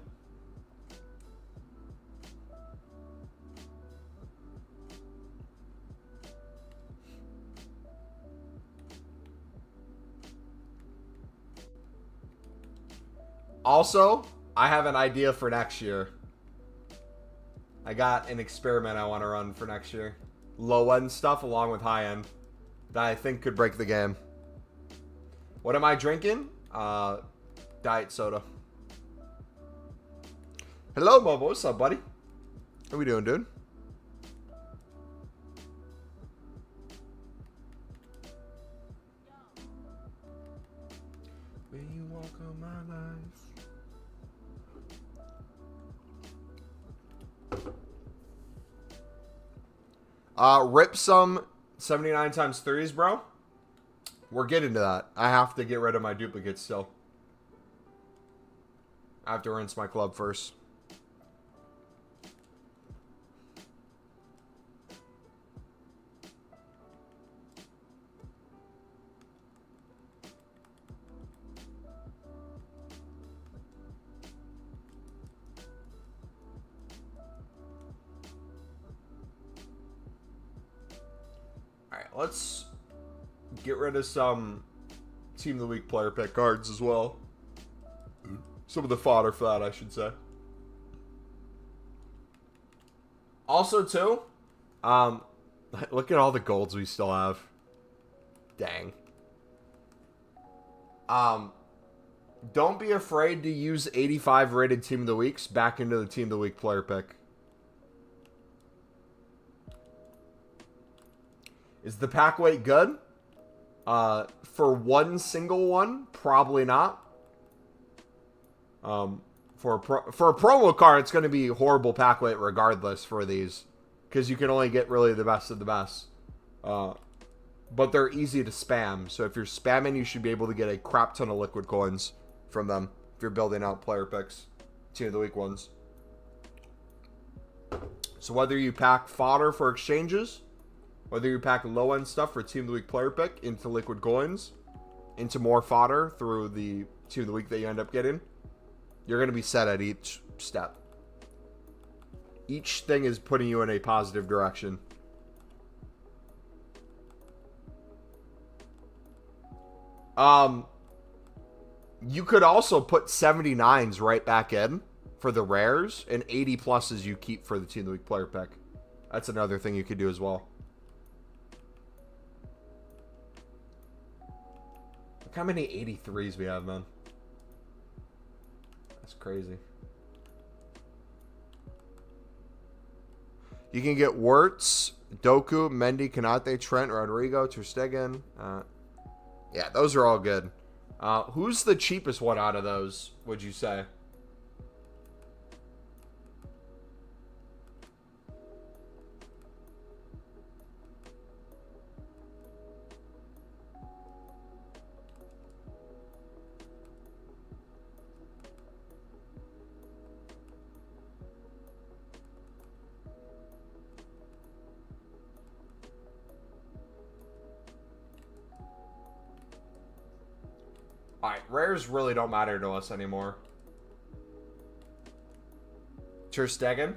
Also, I have an idea for next year. I got an experiment I want to run for next year. Low-end stuff along with high-end that I think could break the game. What am I drinking? Diet soda. Hello, Momo. What's up, buddy? How we doing, dude? When you walk on my life. Rip some 79 times 3s, bro. We're getting to that. I have to get rid of my duplicates still. I have to rinse my club first. Let's get rid of some Team of the Week player pick cards as well. Some of the fodder for that, I should say. Also, too, look at all the golds we still have. Dang. Don't be afraid to use 85 rated Team of the Weeks back into the Team of the Week player pick. Is the pack weight good? For one single one, probably not. For a promo card, it's going to be horrible pack weight regardless for these, because you can only get really the best of the best. But they're easy to spam, so if you're spamming, you should be able to get a crap ton of liquid coins from them if you're building out player picks, Team of the Week ones. So whether you pack fodder for exchanges, whether you pack low-end stuff for Team of the Week player pick into liquid coins, into more fodder through the Team of the Week that you end up getting, you're going to be set at each step. Each thing is putting you in a positive direction. You could also put 79s right back in for the rares, and 80 pluses you keep for the Team of the Week player pick. That's another thing you could do as well. Look how many 83s we have, man. That's crazy. You can get Wirtz, Doku, Mendy, Konate, Trent, Rodrigo, Ter Stegen. Yeah, those are all good. Who's the cheapest one out of those, would you say? Alright, rares really don't matter to us anymore. Ter Stegen.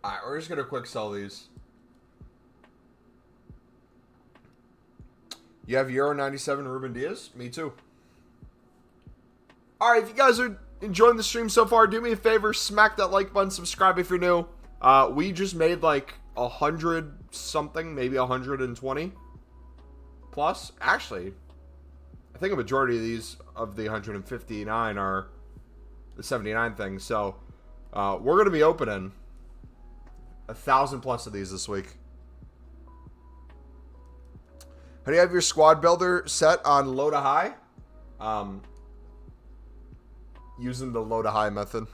Alright, we're just going to quick sell these. You have Euro 97 Ruben Diaz? Me too. Alright, if you guys are enjoying the stream so far, do me a favor, smack that like button, subscribe if you're new. We just made like 100 something, maybe 120 plus. Actually, I think a majority of these, of the 159, are the 79 things. So we're going to be opening 1,000 plus of these this week. How do you have your squad builder set on low to high? Using the low to high method.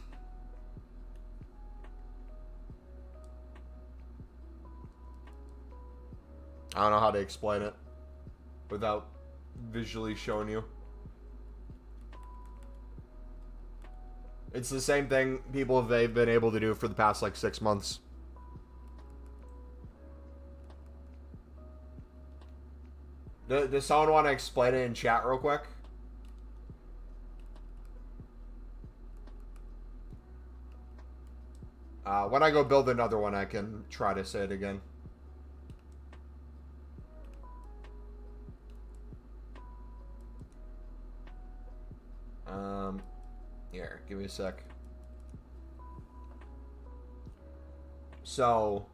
I don't know how to explain it without visually showing you. It's the same thing they've been able to do for the past like 6 months. Does someone want to explain it in chat real quick? When I go build another one, I can try to say it again. Here, give me a sec. So,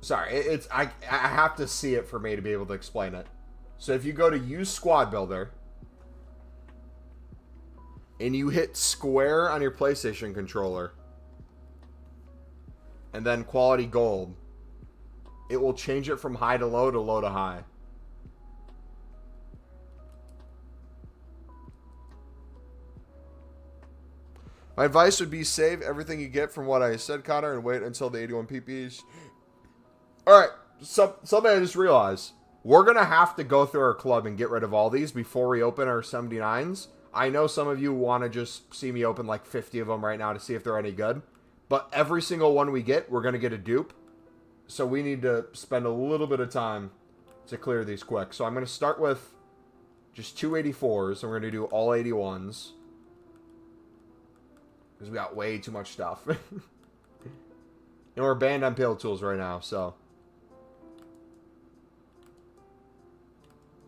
sorry, I have to see it for me to be able to explain it. So if you go to use squad builder and you hit square on your PlayStation controller and then quality gold, it will change it from high to low to high. My advice would be save everything you get from what I said, Connor, and wait until the 81 PPs. Alright, something I just realized. We're going to have to go through our club and get rid of all these before we open our 79s. I know some of you want to just see me open like 50 of them right now to see if they're any good. But every single one we get, we're going to get a dupe. So we need to spend a little bit of time to clear these quick. So I'm going to start with just 284s, and we're going to do all 81s. Because we got way too much stuff. And we're banned on Pale Tools right now, so.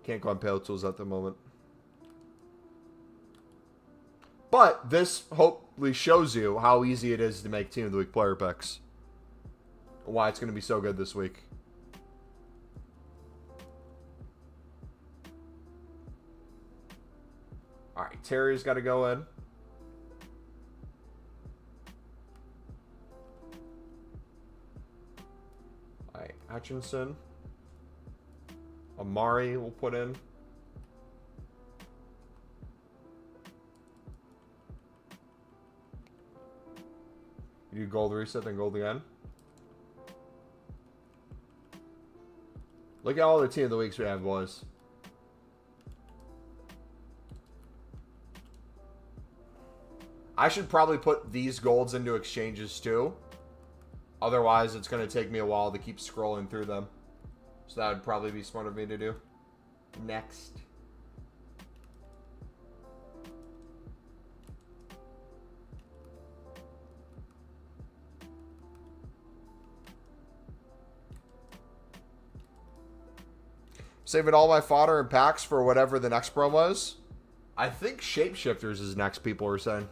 Can't go on Pale Tools at the moment. But this hopefully shows you how easy it is to make Team of the Week player picks. Why it's going to be so good this week. Alright, Terry's got to go in. Alright, Hutchinson. Amari will put in. You do gold reset, then gold again. Look at all the Team of the Weeks we have, boys. I should probably put these golds into exchanges too. Otherwise, it's going to take me a while to keep scrolling through them. So that would probably be smart of me to do. Next. Saving all my fodder and packs for whatever the next promo is. I think Shapeshifters is next, people are saying.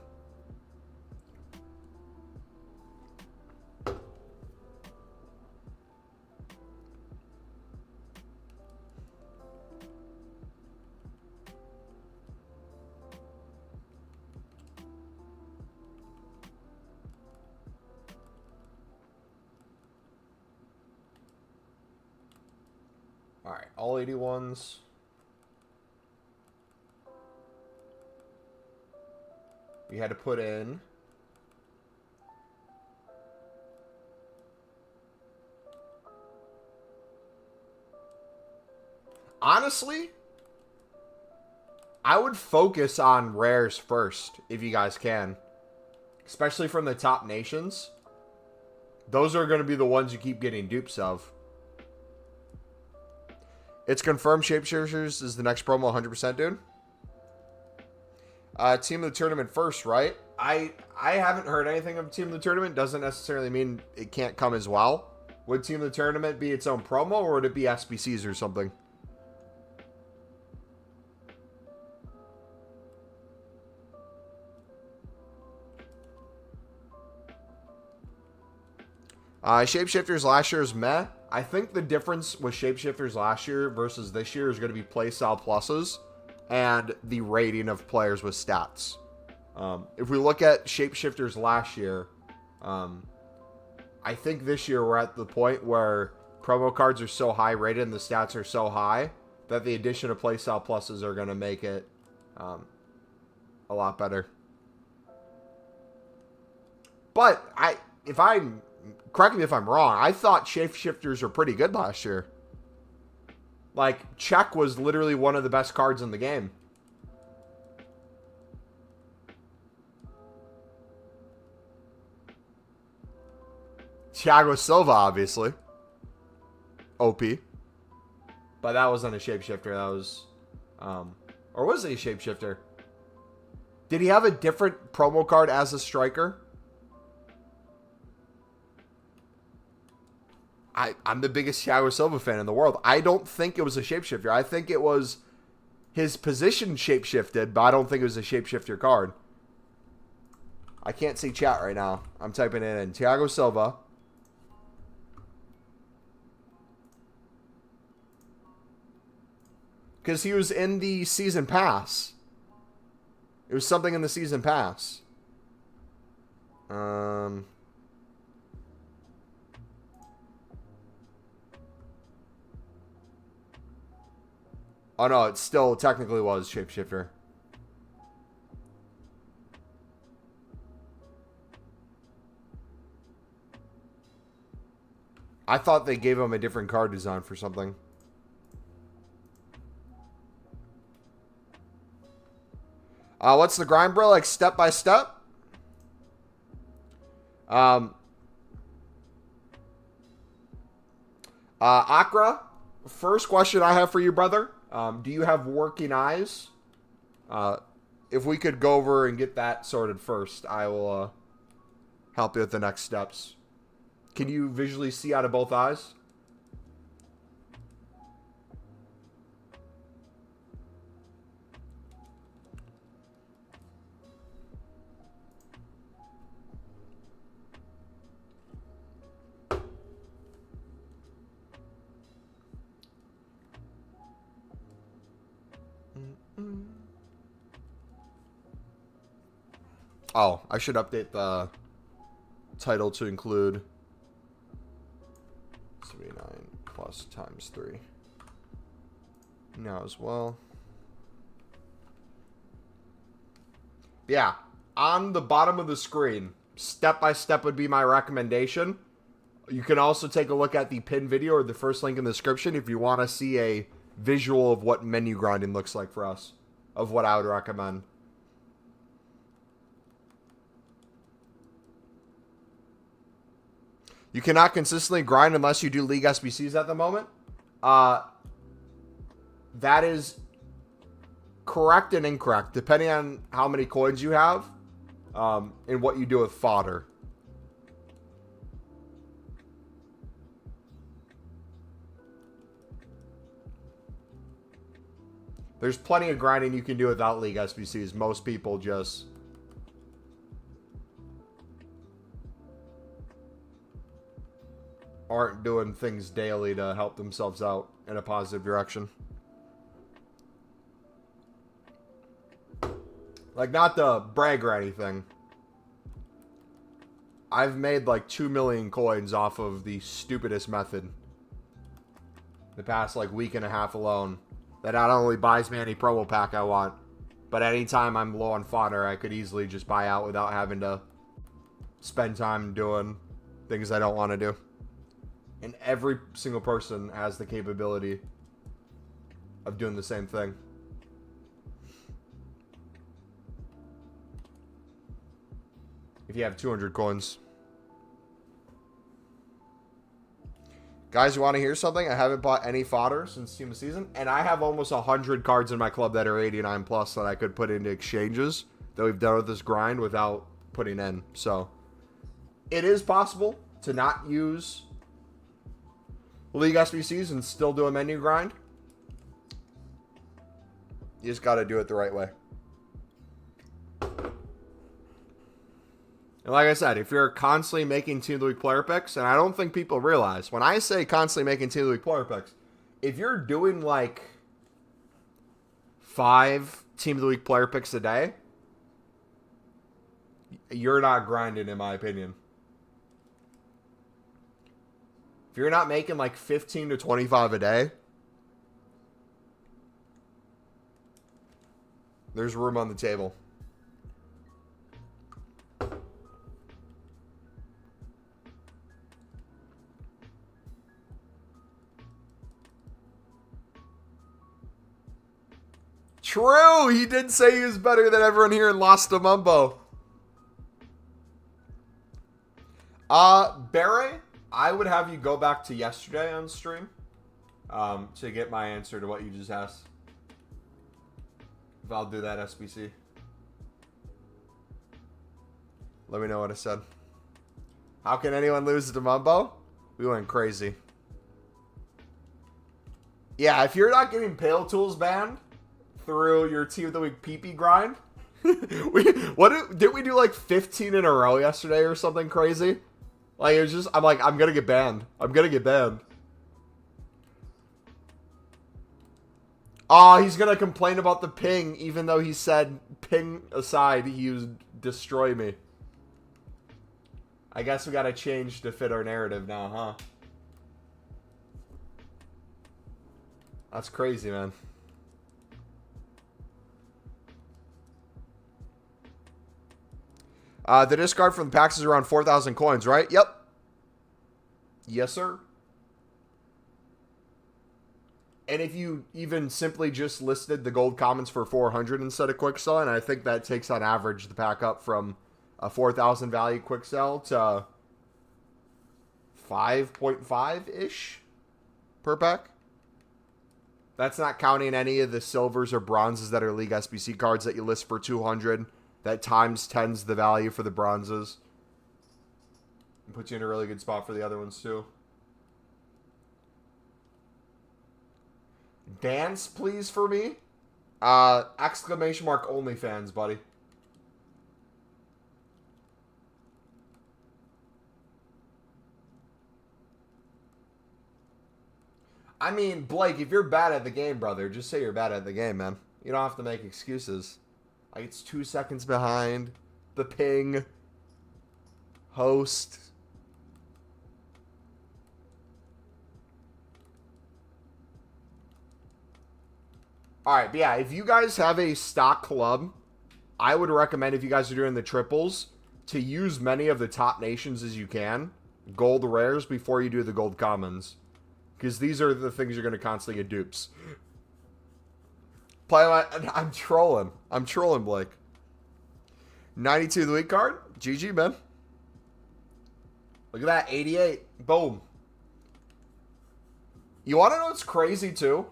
Alright, all 81s. We had to put in. Honestly, I would focus on rares first, if you guys can. Especially from the top nations. Those are going to be the ones you keep getting dupes of. It's confirmed Shapeshifters is the next promo 100%, dude. Team of the tournament first, right? I haven't heard anything of Team of the tournament. Doesn't necessarily mean it can't come as well. Would Team of the tournament be its own promo, or would it be SBCs or something? Shapeshifters last year is meh. I think the difference with Shapeshifters last year versus this year is going to be playstyle pluses and the rating of players with stats. If we look at Shapeshifters last year, I think this year we're at the point where promo cards are so high rated and the stats are so high that the addition of playstyle pluses are going to make it a lot better. But correct me if I'm wrong, I thought Shapeshifters were pretty good last year. Like, Check was literally one of the best cards in the game. Thiago Silva, obviously. OP. But that wasn't a Shapeshifter, that was... or was he a Shapeshifter? Did he have a different promo card as a striker? I'm the biggest Thiago Silva fan in the world. I don't think it was a shapeshifter. I think it was his position shapeshifted, but I don't think it was a shapeshifter card. I can't see chat right now. I'm typing it in. Thiago Silva. Because he was in the season pass. It was something in the season pass. Oh no, it still technically was Shapeshifter. I thought they gave him a different card design for something. What's the grind, bro? Like step by step? Akra, first question I have for you, brother. Do you have working eyes? If we could go over and get that sorted first, I will help you with the next steps. Can you visually see out of both eyes? Oh, I should update the title to include 79 plus times 3 now as well. Yeah, on the bottom of the screen, step by step would be my recommendation. You can also take a look at the pinned video or the first link in the description if you want to see a visual of what menu grinding looks like for us, of what I would recommend. You cannot consistently grind unless you do League SBCs at the moment. That is correct and incorrect, depending on how many coins you have and what you do with fodder. There's plenty of grinding you can do without League SBCs. Most people just aren't doing things daily to help themselves out in a positive direction. Like, not to brag or anything. I've made like 2 million coins off of the stupidest method the past like week and a half alone. That not only buys me any promo pack I want, but anytime I'm low on fodder, I could easily just buy out without having to spend time doing things I don't want to do. And every single person has the capability of doing the same thing. If you have 200 coins. Guys, you want to hear something? I haven't bought any fodder since Team of Season, and I have almost 100 cards in my club that are 89 plus that I could put into exchanges that we've done with this grind without putting in. So, it is possible to not use League SBCs and still do a menu grind. You just got to do it the right way. And like I said, if you're constantly making Team of the Week player picks, and I don't think people realize, when I say constantly making Team of the Week player picks, if you're doing like 5 Team of the Week player picks a day, you're not grinding, in my opinion. If you're not making like 15 to 25 a day, there's room on the table. True, he did say he was better than everyone here and lost to Mumbo. Barry, I would have you go back to yesterday on stream to get my answer to what you just asked. If I'll do that SBC. Let me know what I said. How can anyone lose to Mumbo? We went crazy. Yeah, if you're not getting Pale Tools banned through your Team of the Week PP grind, did we do like 15 in a row yesterday or something crazy? Like, it was just, I'm like, I'm gonna get banned. I'm gonna get banned. Oh, he's gonna complain about the ping, even though he said, ping aside, he would destroy me. I guess we gotta change to fit our narrative now, huh? That's crazy, man. The discard from the packs is around 4,000 coins, right? Yep. Yes, sir. And if you even simply just listed the gold commons for 400 instead of quick sell, and I think that takes on average the pack up from a 4,000 value quick sell to 5.5-ish per pack. That's not counting any of the silvers or bronzes that are League SBC cards that you list for 200. That times 10's the value for the bronzes. And puts you in a really good spot for the other ones too. Dance, please, for me. Exclamation mark OnlyFans, buddy. I mean, Blake, if you're bad at the game, brother, just say you're bad at the game, man. You don't have to make excuses. Like, it's 2 seconds behind. the ping, host. All right, but yeah, if you guys have a stock club, I would recommend, if you guys are doing the triples, to use many of the top nations as you can. Gold rares before you do the gold commons. Because these are the things you're going to constantly get dupes. I'm trolling. I'm trolling, Blake. 92 the week card. GG, man. Look at that. 88. Boom. You want to know what's crazy, too?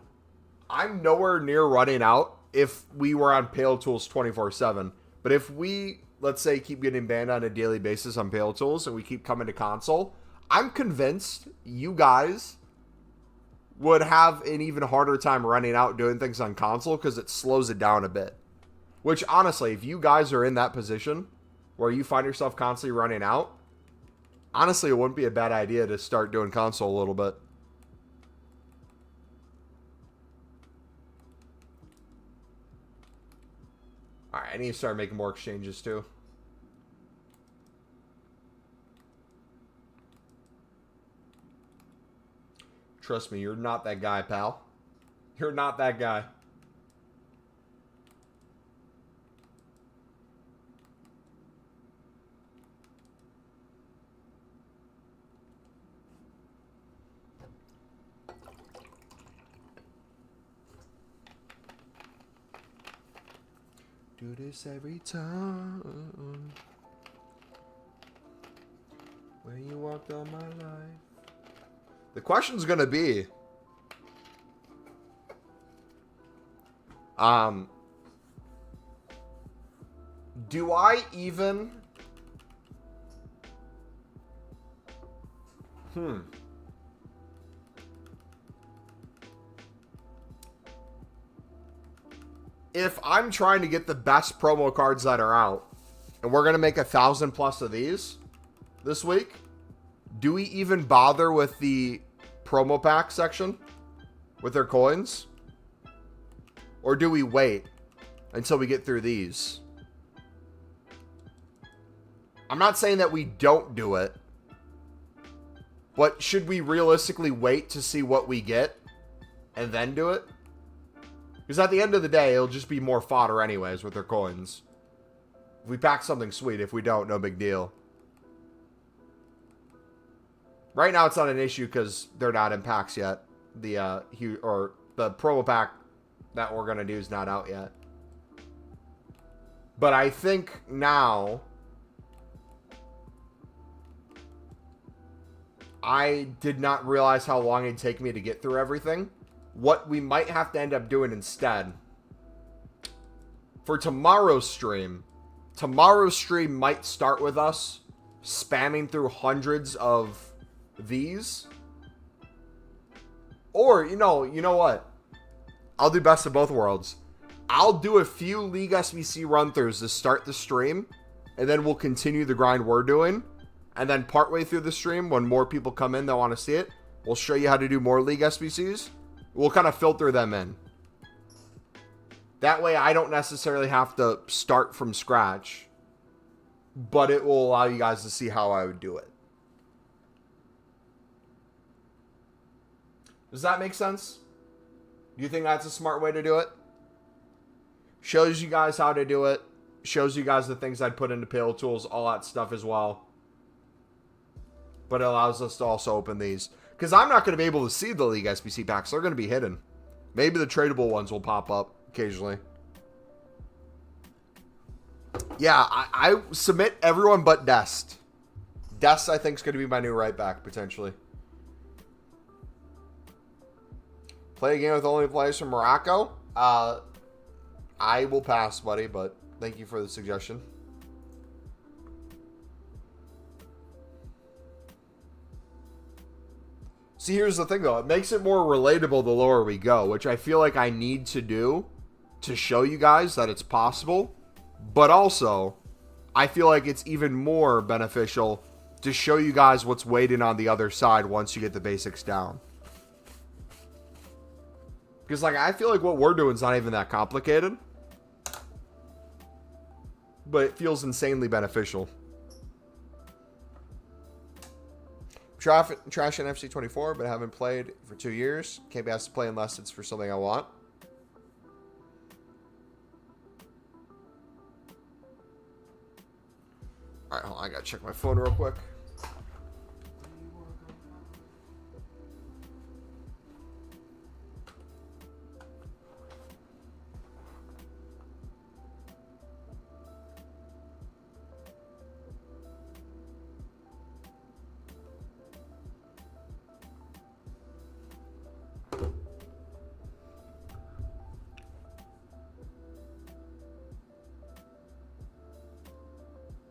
I'm nowhere near running out if we were on Pale Tools 24/7. But if we, let's say, keep getting banned on a daily basis on Pale Tools and we keep coming to console, I'm convinced you guys would have an even harder time running out doing things on console because it slows it down a bit. Which, honestly, if you guys are in that position where you find yourself constantly running out, honestly, it wouldn't be a bad idea to start doing console a little bit. Alright, I need to start making more exchanges too. Trust me, you're not that guy, pal. You're not that guy. Do this every time when you walked on my life. The question's gonna be, do I even if I'm trying to get the best promo cards that are out, and we're going to make 1,000 plus of these this week, do we even bother with the promo pack section with their coins? Or do we wait until we get through these? I'm not saying that we don't do it, but should we realistically wait to see what we get and then do it? Because at the end of the day, it'll just be more fodder anyways with their coins. If we pack something sweet, if we don't, no big deal. Right now, it's not an issue because they're not in packs yet. The promo pack that we're gonna do is not out yet. But I think now, I did not realize how long it'd take me to get through everything. What we might have to end up doing instead, for tomorrow's stream might start with us spamming through hundreds of these. Or, you know what? I'll do best of both worlds. I'll do a few League SBC run-throughs to start the stream, and then we'll continue the grind we're doing. And then partway through the stream, when more people come in that want to see it, we'll show you how to do more League SBCs. We'll kind of filter them in. That way I don't necessarily have to start from scratch, but it will allow you guys to see how I would do it. Does that make sense? Do you think that's a smart way to do it? Shows you guys how to do it. Shows you guys the things I'd put into Pale Tools, all that stuff as well. But it allows us to also open these. Because I'm not going to be able to see the League SBC packs. They're going to be hidden. Maybe the tradable ones will pop up occasionally. Yeah, I submit everyone but Dest. Dest, I think, is going to be my new right back, potentially. Play a game with only players from Morocco? I will pass, buddy, but thank you for the suggestion. See, here's the thing, though. It makes it more relatable the lower we go, which I feel like I need to do to show you guys that it's possible. But also, I feel like it's even more beneficial to show you guys what's waiting on the other side once you get the basics down. Because, like, I feel like what we're doing is not even that complicated. but it feels insanely beneficial. Trash in FC24, but haven't played for 2 years. Can't be asked to play unless it's for something I want. Alright, hold on, I gotta check my phone real quick.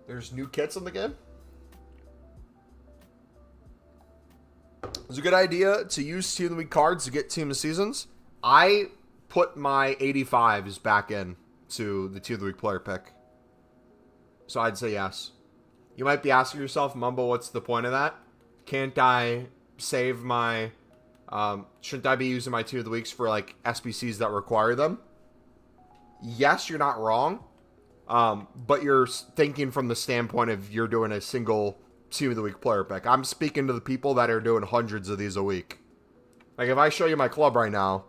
There's new kits in the game. It's a good idea to use Team of the Week cards to get Team of Seasons. I put my 85s back in to the Team of the Week player pick. So I'd say yes. You might be asking yourself, Mumbo, what's the point of that? Can't I save my... shouldn't I be using my Team of the Weeks for like SBCs that require them? Yes, you're not wrong. But you're thinking from the standpoint of you're doing a single Team of the Week player pick. I'm speaking to the people that are doing hundreds of these a week. Like, if I show you my club right now,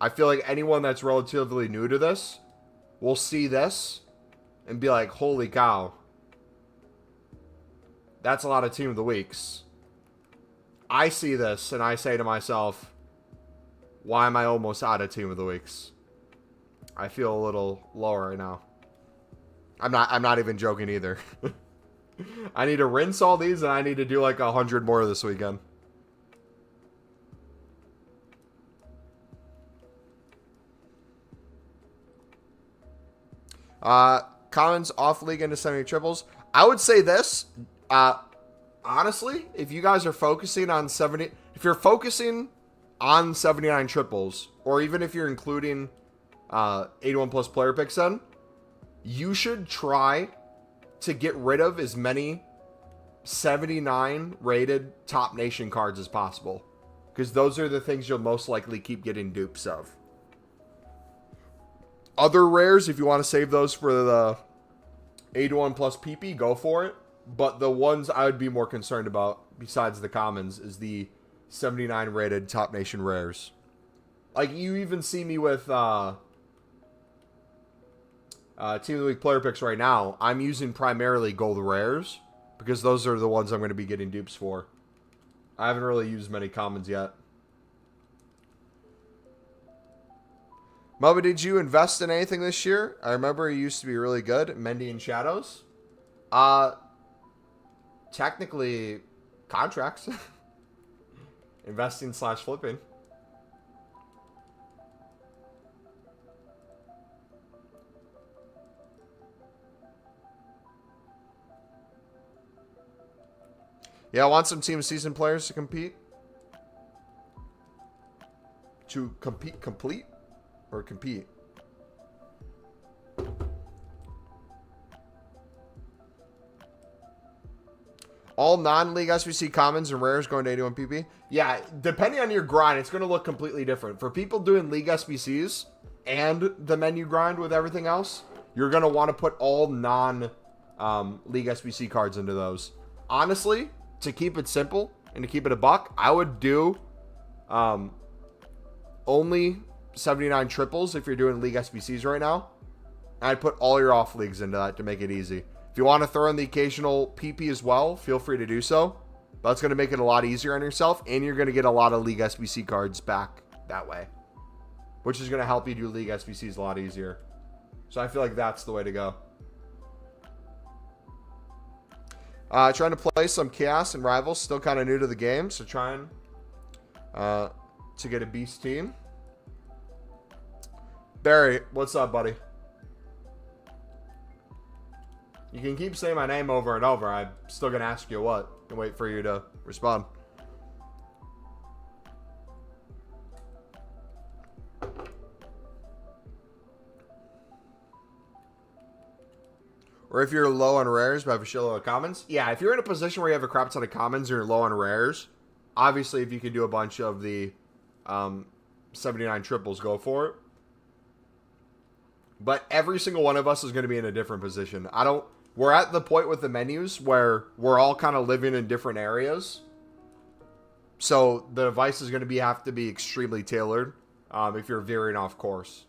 I feel like anyone that's relatively new to this will see this and be like, holy cow. That's a lot of Team of the Weeks. I see this and I say to myself, why am I almost out of Team of the Weeks? I feel a little lower right now. I'm not even joking either. I need to rinse all these and I need to do like 100 more this weekend. Commons off league into 70 triples. I would say this, honestly, if you guys are focusing on 70, if you're focusing on 79 triples, or even if you're including 81 plus player picks in, you should try to get rid of as many 79 rated top nation cards as possible, because those are the things you'll most likely keep getting dupes of. Other rares, if you want to save those for the 81 plus PP, go for it. But the ones I would be more concerned about, besides the commons, is the 79 rated top nation rares. Like, you even see me with Team of the Week player picks right now. I'm using primarily gold rares, because those are the ones I'm going to be getting dupes for. I haven't really used many commons yet. Mubba, did you invest in anything this year? I remember you used to be really good at Mendy and Shadows. Technically, contracts. Investing / flipping. Yeah, I want some team season players to compete. Complete? Or compete? All non-league SBC commons and rares going to 81 PP. Yeah, depending on your grind, it's going to look completely different. For people doing league SBCs and the menu grind with everything else, you're going to want to put all non-league SBC cards into those. Honestly, to keep it simple and to keep it a buck, I would do only 79 triples if you're doing league SBCs right now. I'd put all your off leagues into that to make it easy. If you want to throw in the occasional PP as well, feel free to do so. That's going to make it a lot easier on yourself, and you're going to get a lot of league SBC cards back that way, which is going to help you do league SBCs a lot easier. So I feel like that's the way to go. Trying to play some Chaos and Rivals, still kind of new to the game, so trying to get a beast team. Barry, what's up, buddy? You can keep saying my name over and over. I'm still going to ask you what and wait for you to respond. Or if you're low on rares but have a shitload of commons. Yeah, if you're in a position where you have a crap ton of commons and you're low on rares, obviously if you can do a bunch of the 79 triples, go for it. But every single one of us is going to be in a different position. We're at the point with the menus where we're all kind of living in different areas. So the device is going to have to be extremely tailored if you're veering off course.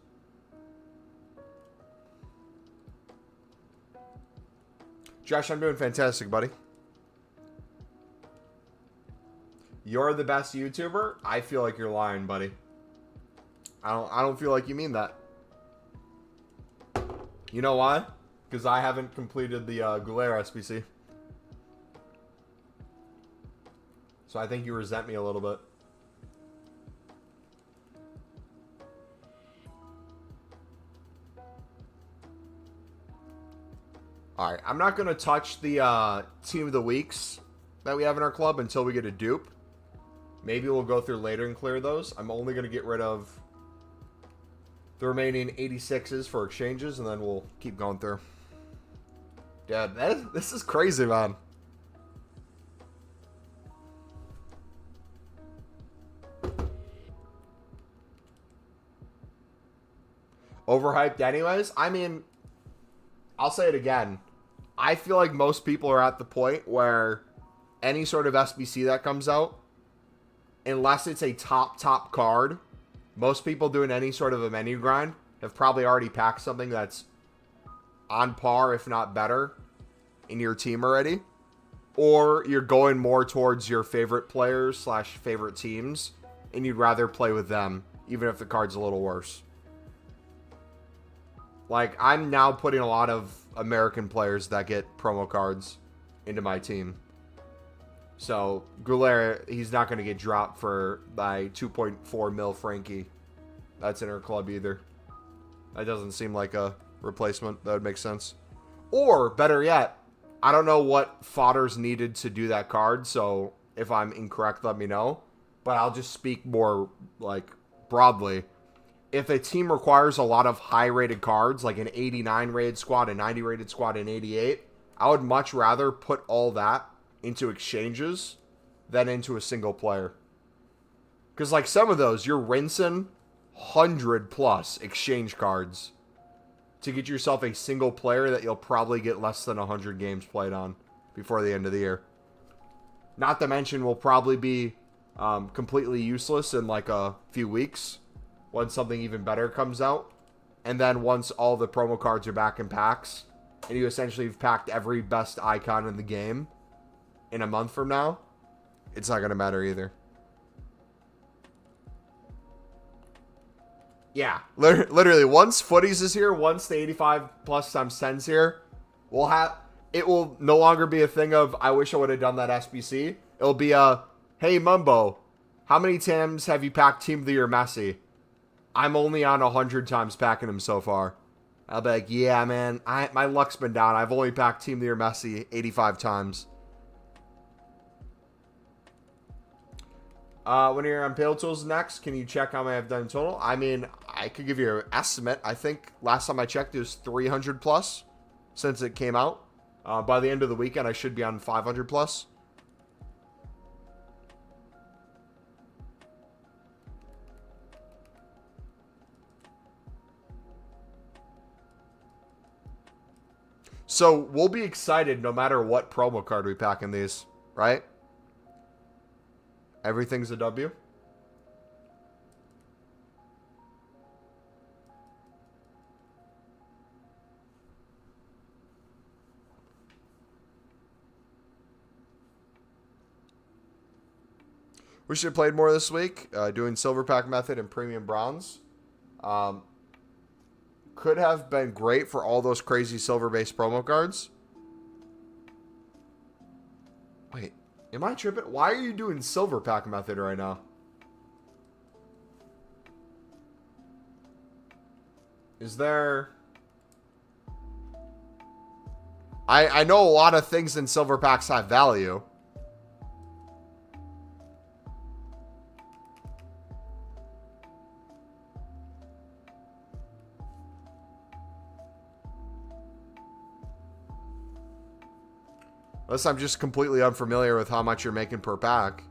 Josh, I'm doing fantastic, buddy. You're the best YouTuber? I feel like you're lying, buddy. I don't feel like you mean that. You know why? Because I haven't completed the Goulet SBC. So I think you resent me a little bit. Alright, I'm not going to touch the Team of the Weeks that we have in our club until we get a dupe. Maybe we'll go through later and clear those. I'm only going to get rid of the remaining 86s for exchanges, and then we'll keep going through. Dad, this is crazy, man. Overhyped anyways? I mean, I'll say it again. I feel like most people are at the point where any sort of SBC that comes out, unless it's a top card, most people doing any sort of a menu grind have probably already packed something that's on par, if not better, in your team already. Or you're going more towards your favorite players / favorite teams, and you'd rather play with them, even if the card's a little worse. Like, I'm now putting a lot of American players that get promo cards into my team. So, Goulet, he's not going to get dropped for my 2.4 mil Frankie. That's in our club either. That doesn't seem like a replacement. That would make sense. Or, better yet, I don't know what fodder's needed to do that card, so if I'm incorrect, let me know. But I'll just speak more, like, broadly. If a team requires a lot of high-rated cards, like an 89 rated squad, a 90 rated squad, and 88, I would much rather put all that into exchanges than into a single player. Because, like, some of those, you're rinsing 100+ exchange cards to get yourself a single player that you'll probably get less than 100 games played on before the end of the year. Not to mention, will probably be completely useless in, like, a few weeks when something even better comes out. And then once all the promo cards are back in packs, and you essentially have packed every best icon in the game in a month from now, it's not going to matter either. Yeah, literally, once Footies is here, once the 85+ times 10's here, it will no longer be a thing of, I wish I would have done that SBC. It'll be a, hey, Mumbo, how many times have you packed Team of the Year Messi? I'm only on 100 times packing him so far. I'll be like, yeah, man, my luck's been down. I've only packed Team of the Year Messi 85 times. When you're on Pale Tools next, can you check how many I've done total? I mean, I could give you an estimate. I think last time I checked, it was 300+ since it came out. By the end of the weekend, I should be on 500+. So, we'll be excited no matter what promo card we pack in these, right? Everything's a W. We should have played more this week. Doing Silver Pack Method and Premium Bronze. Could have been great for all those crazy silver-based promo cards. Wait, am I tripping? Why are you doing Silver Pack Method right now? Is there... I know a lot of things in Silver Packs have value. Unless I'm just completely unfamiliar with how much you're making per pack.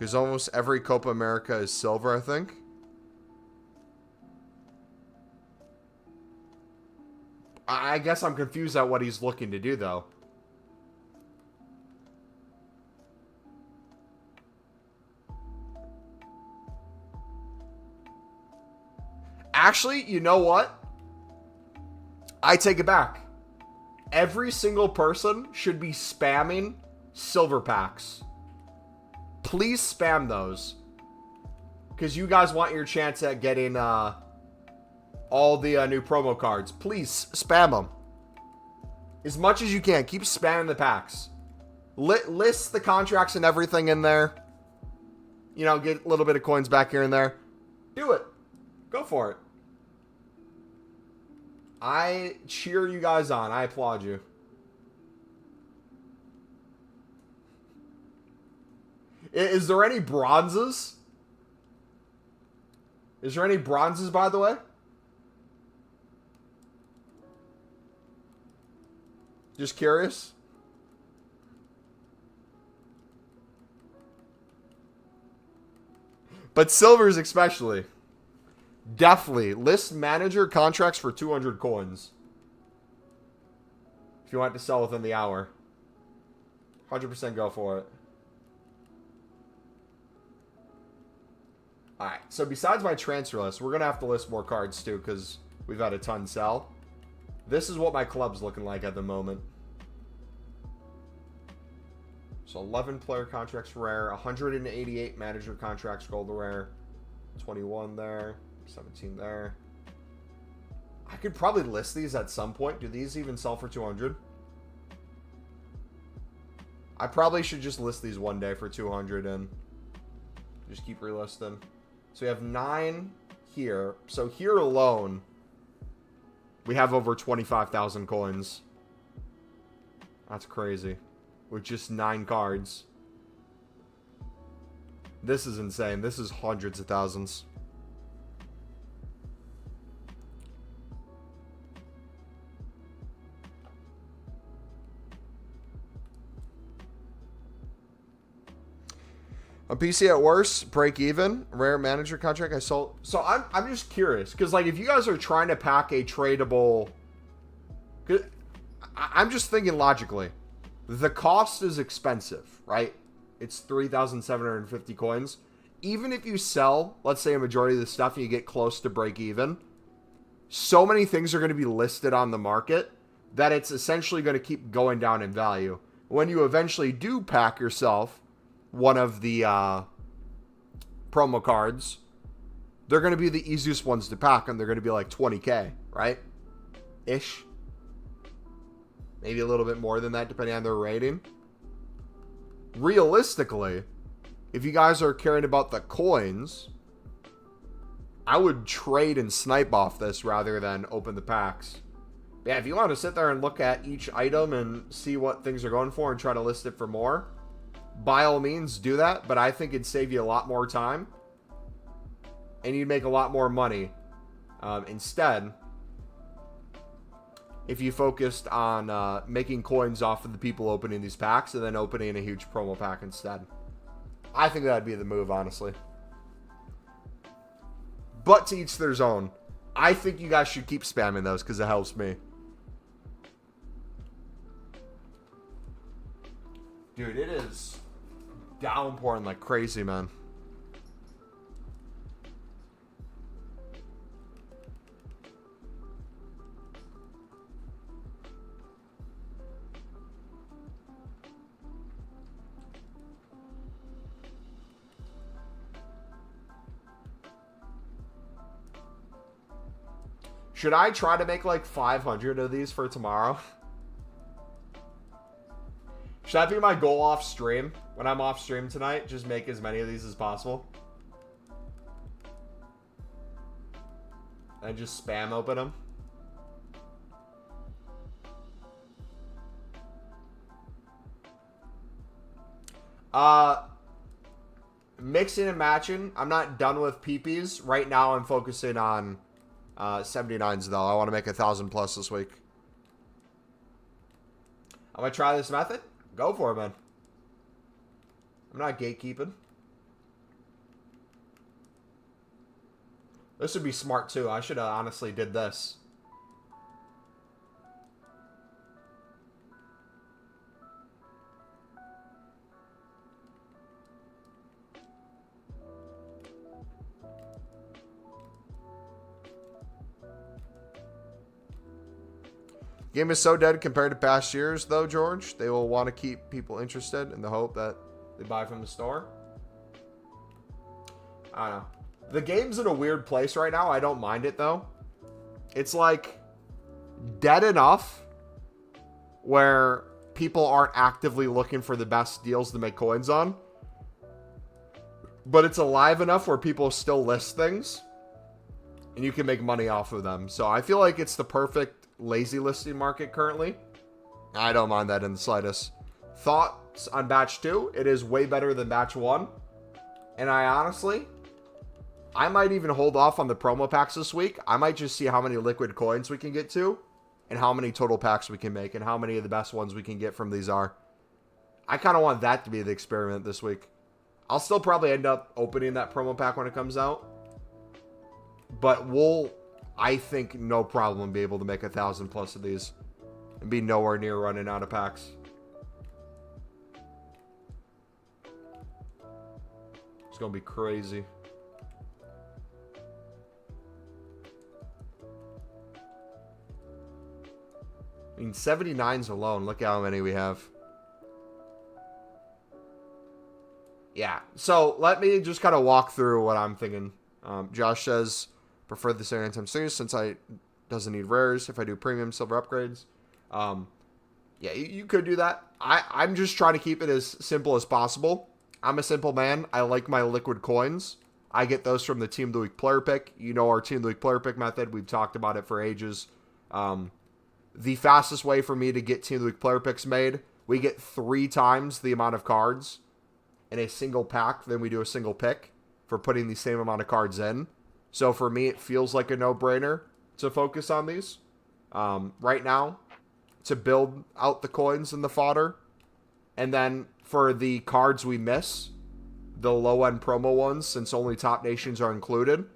Because almost every Copa America is silver, I think. I guess I'm confused at what he's looking to do, though. Actually, you know what? I take it back. Every single person should be spamming silver packs. Please spam those. Because you guys want your chance at getting all the new promo cards. Please spam them. As much as you can. Keep spamming the packs. List the contracts and everything in there. You know, get a little bit of coins back here and there. Do it. Go for it. I cheer you guys on. I applaud you. Is there any bronzes? Is there any bronzes, by the way? Just curious. But silvers especially. Definitely. List manager contracts for 200 coins. If you want to sell within the hour. 100% go for it. Alright, so besides my transfer list, we're going to have to list more cards too, because we've had a ton sell. This is what my club's looking like at the moment. So 11 player contracts rare, 188 manager contracts gold rare, 21 there, 17 there. I could probably list these at some point. Do these even sell for 200? I probably should just list these one day for 200 and just keep relisting. So we have 9 here. So here alone, we have over 25,000 coins. That's crazy. With just 9 cards. This is insane. This is hundreds of thousands. A PC at worst, break even, rare manager contract I sold. So I'm just curious, because like if you guys are trying to pack a tradable, I'm just thinking logically, the cost is expensive, right? It's 3,750 coins. Even if you sell, let's say a majority of the stuff and you get close to break even, so many things are going to be listed on the market that it's essentially going to keep going down in value. When you eventually do pack yourself one of the promo cards, they're going to be the easiest ones to pack, and they're going to be like 20k, right? Ish. Maybe a little bit more than that, depending on their rating. Realistically, if you guys are caring about the coins, I would trade and snipe off this rather than open the packs. Yeah, if you want to sit there and look at each item and see what things are going for and try to list it for more, by all means, do that, but I think it'd save you a lot more time, and you'd make a lot more money instead if you focused on making coins off of the people opening these packs and then opening a huge promo pack instead. I think that'd be the move, honestly. But to each their own. I think you guys should keep spamming those because it helps me. Dude, it is downpouring like crazy, man. Should I try to make like 500 of these for tomorrow? Should that be my goal off stream? When I'm off stream tonight, just make as many of these as possible. And just spam open them. Mixing and matching. I'm not done with PPs. Right now I'm focusing on 79s though. I want to make 1,000 plus this week. I'm going to try this method. Go for it, man. I'm not gatekeeping. This would be smart too. I should have honestly did this. Game is so dead compared to past years, though, George. They will want to keep people interested in the hope that they buy from the store. I don't know. The game's in a weird place right now. I don't mind it, though. It's like dead enough where people aren't actively looking for the best deals to make coins on. But it's alive enough where people still list things. And you can make money off of them. So I feel like it's the perfect lazy listing market currently. I don't mind that in the slightest. Thoughts on batch 2? It is way better than batch 1. And I might even hold off on the promo packs this week. I might just see how many liquid coins we can get to and how many total packs we can make and how many of the best ones we can get from these are. I kind of want that to be the experiment this week. I'll still probably end up opening that promo pack when it comes out. But we'll, I think, no problem be able to make 1,000 plus of these and be nowhere near running out of packs. It's going to be crazy. I mean, 79s alone. Look how many we have. Yeah. So let me just kind of walk through what I'm thinking. Josh says, prefer the 79 series since I doesn't need rares if I do premium silver upgrades. Yeah, you could do that. I'm just trying to keep it as simple as possible. I'm a simple man. I like my liquid coins. I get those from the Team of the Week player pick. You know our Team of the Week player pick method. We've talked about it for ages. The fastest way for me to get Team of the Week player picks made, we get 3 times the amount of cards in a single pack than we do a single pick for putting the same amount of cards in. So for me, it feels like a no-brainer to focus on these. Right now, to build out the coins and the fodder. And then for the cards we miss, the low-end promo ones, since only top nations are included,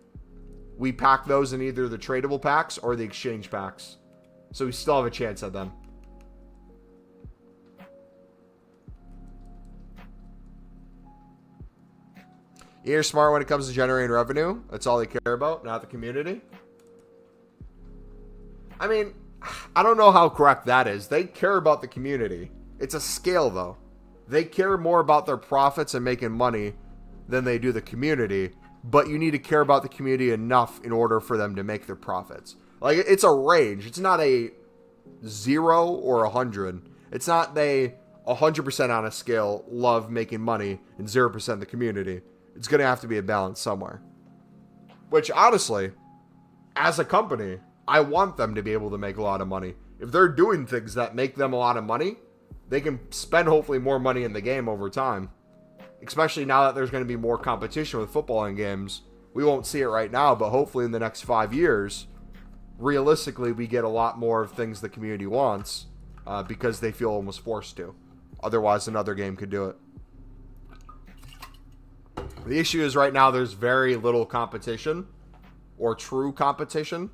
we pack those in either the tradable packs or the exchange packs. So we still have a chance at them. You're smart when it comes to generating revenue. That's all they care about, not the community. I mean, I don't know how correct that is. They care about the community. It's a scale, though. They care more about their profits and making money than they do the community. But you need to care about the community enough in order for them to make their profits. Like, it's a range. It's not a 0 or 100. It's not they 100% on a scale love making money and 0% the community. It's going to have to be a balance somewhere. Which, honestly, as a company, I want them to be able to make a lot of money. If they're doing things that make them a lot of money, they can spend hopefully more money in the game over time. Especially now that there's going to be more competition with football in games. We won't see it right now, but hopefully in the next 5 years, realistically, we get a lot more of things the community wants because they feel almost forced to. Otherwise, another game could do it. The issue is right now there's very little competition or true competition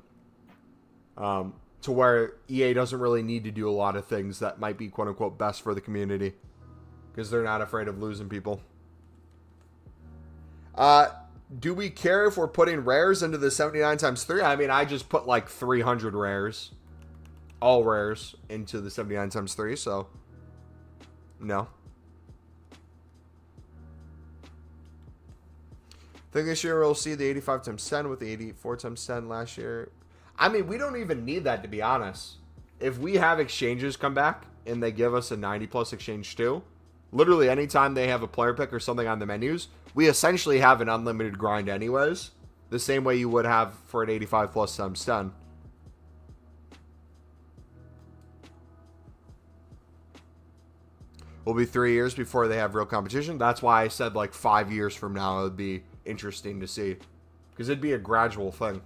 to where EA doesn't really need to do a lot of things that might be quote-unquote best for the community because they're not afraid of losing people. Do we care if we're putting rares into the 79 times 3? I mean, I just put like 300 rares, all rares, into the 79 times 3, so no. Think this year we'll see the 85 times 10 with the 84 times 10 last year. I mean, we don't even need that, to be honest. If we have exchanges come back and they give us a 90 plus exchange too, literally anytime they have a player pick or something on the menus, we essentially have an unlimited grind anyways. The same way you would have for an 85 plus times 10. Will be 3 years before they have real competition. That's why I said like 5 years from now it would be interesting to see. Because it'd be a gradual thing.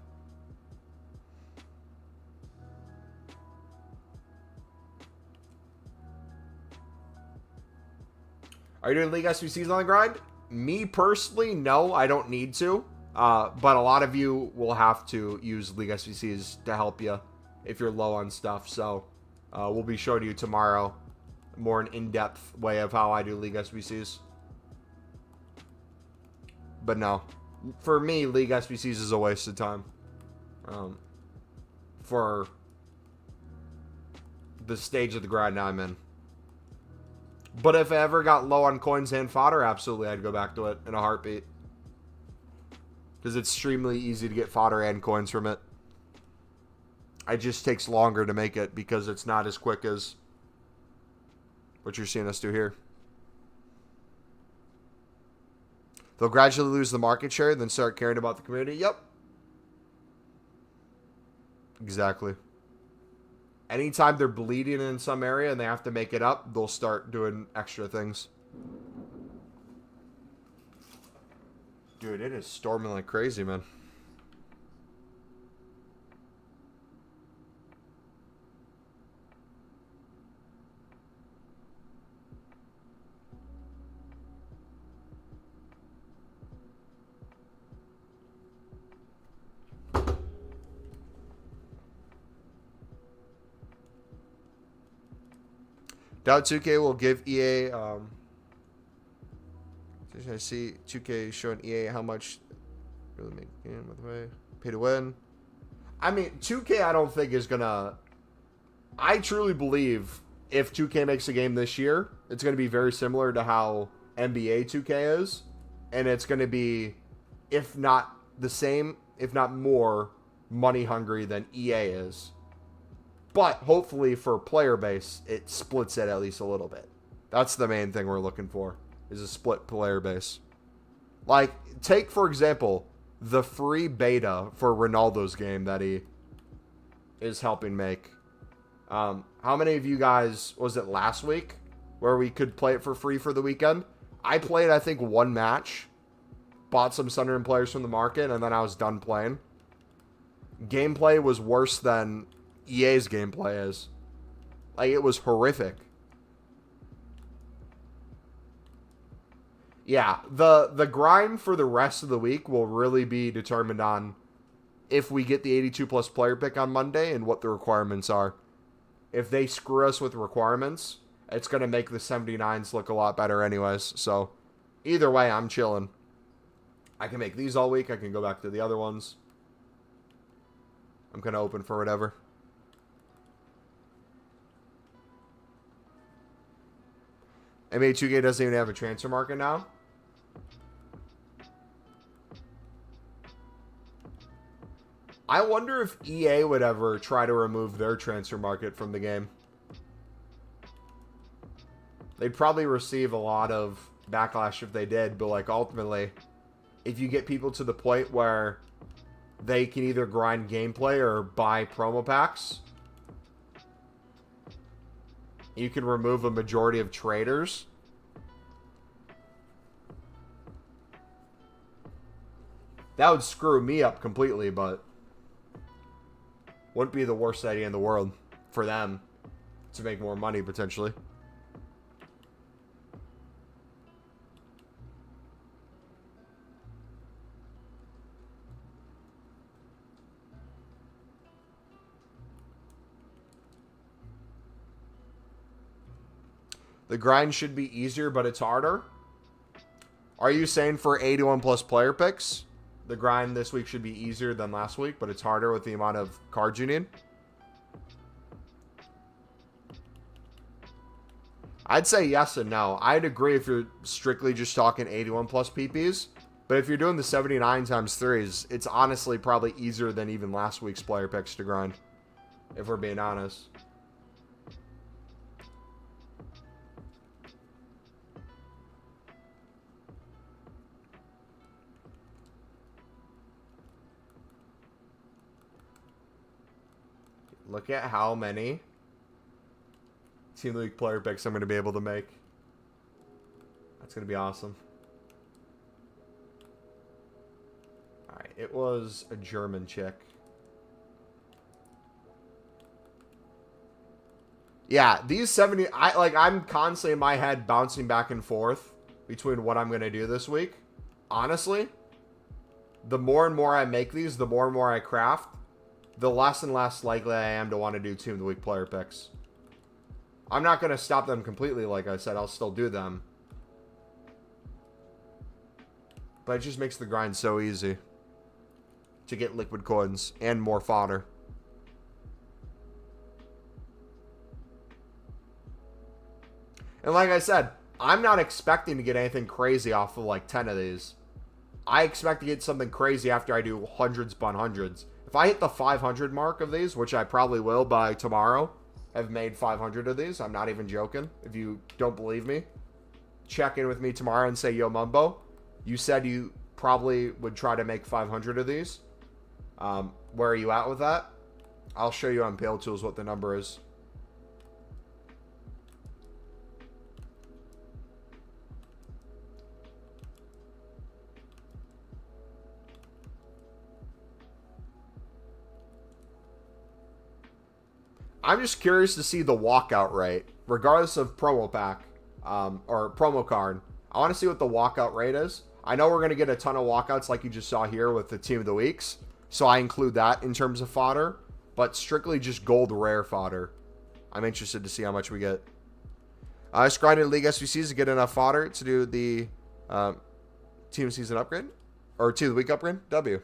Are you doing League SBCs on the grind? Me personally, no, I don't need to. But a lot of you will have to use League SBCs to help you if you're low on stuff. So we'll be showing you tomorrow more an in-depth way of how I do League SBCs. But no, for me, League SBCs is a waste of time. For the stage of the grind I'm in. But if I ever got low on coins and fodder, absolutely, I'd go back to it in a heartbeat. Because it's extremely easy to get fodder and coins from it. It just takes longer to make it because it's not as quick as what you're seeing us do here. They'll gradually lose the market share, then start caring about the community. Yep. Exactly. Anytime they're bleeding in some area and they have to make it up, they'll start doing extra things. Dude, it is storming like crazy, man. Doubt 2K will give EA. I see 2K showing EA how much really make game by the way. Pay to win. I mean, 2K I don't think is gonna. I truly believe if 2K makes a game this year, it's gonna be very similar to how NBA 2K is, and it's gonna be, if not the same, if not more, money hungry than EA is. But hopefully for player base, it splits it at least a little bit. That's the main thing we're looking for, is a split player base. Like, take, for example, the free beta for Ronaldo's game that he is helping make. How many of you guys, was it last week, where we could play it for free for the weekend? I played, I think, one match, bought some Sunderland players from the market, and then I was done playing. Gameplay was worse than EA's gameplay is. Like, it was horrific. Yeah, the grind for the rest of the week will really be determined on if we get the 82 plus player pick on Monday and what the requirements are. If they screw us with requirements, it's going to make the 79s look a lot better anyways. So, either way, I'm chilling. I can make these all week. I can go back to the other ones. I'm kind of open for whatever. NBA 2K doesn't even have a transfer market now. I wonder if EA would ever try to remove their transfer market from the game. They'd probably receive a lot of backlash if they did, but like ultimately, if you get people to the point where they can either grind gameplay or buy promo packs, you can remove a majority of traders. That would screw me up completely, but wouldn't be the worst idea in the world for them to make more money, potentially. The grind should be easier, but it's harder. Are you saying for 81 plus player picks, the grind this week should be easier than last week, but it's harder with the amount of cards you need? I'd say yes and no. I'd agree if you're strictly just talking 81 plus PPs, but if you're doing the 79 times 3s, it's honestly probably easier than even last week's player picks to grind, if we're being honest. Look at how many Team League player picks I'm going to be able to make. That's going to be awesome. Alright, it was a German chick. Yeah, these 70... I'm constantly in my head bouncing back and forth between what I'm going to do this week. Honestly, the more and more I make these, the more and more I craft, the less and less likely I am to want to do Team of the Week player picks. I'm not going to stop them completely, like I said. I'll still do them. But it just makes the grind so easy to get liquid coins and more fodder. And like I said, I'm not expecting to get anything crazy off of like 10 of these. I expect to get something crazy after I do hundreds upon hundreds. If I hit the 500 mark of these, which I probably will by tomorrow, I've made 500 of these. I'm not even joking. If you don't believe me, check in with me tomorrow and say, yo, Mumbo, you said you probably would try to make 500 of these. Where are you at with that? I'll show you on Pale Tools what the number is. I'm just curious to see the walkout rate, regardless of promo pack or promo card. I want to see what the walkout rate is. I know we're going to get a ton of walkouts like you just saw here with the Team of the Weeks, so I include that in terms of fodder, but strictly just gold rare fodder. I'm interested to see how much we get. I just grinded League SBCs to get enough fodder to do the Team Season upgrade, or Team of the Week upgrade. W.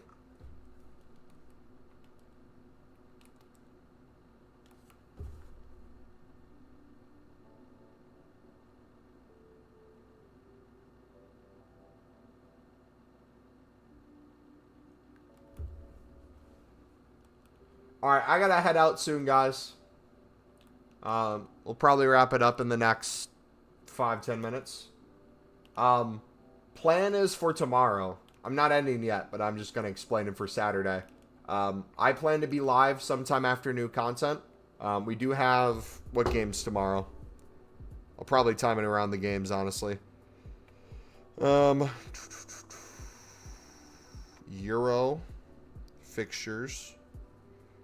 All right, I gotta head out soon, guys. We'll probably wrap it up in the next 5-10 minutes. Plan is for tomorrow. I'm not ending yet, but I'm just gonna explain it for Saturday. I plan to be live sometime after new content. We do have what games tomorrow? I'll probably time it around the games, honestly. Euro fixtures.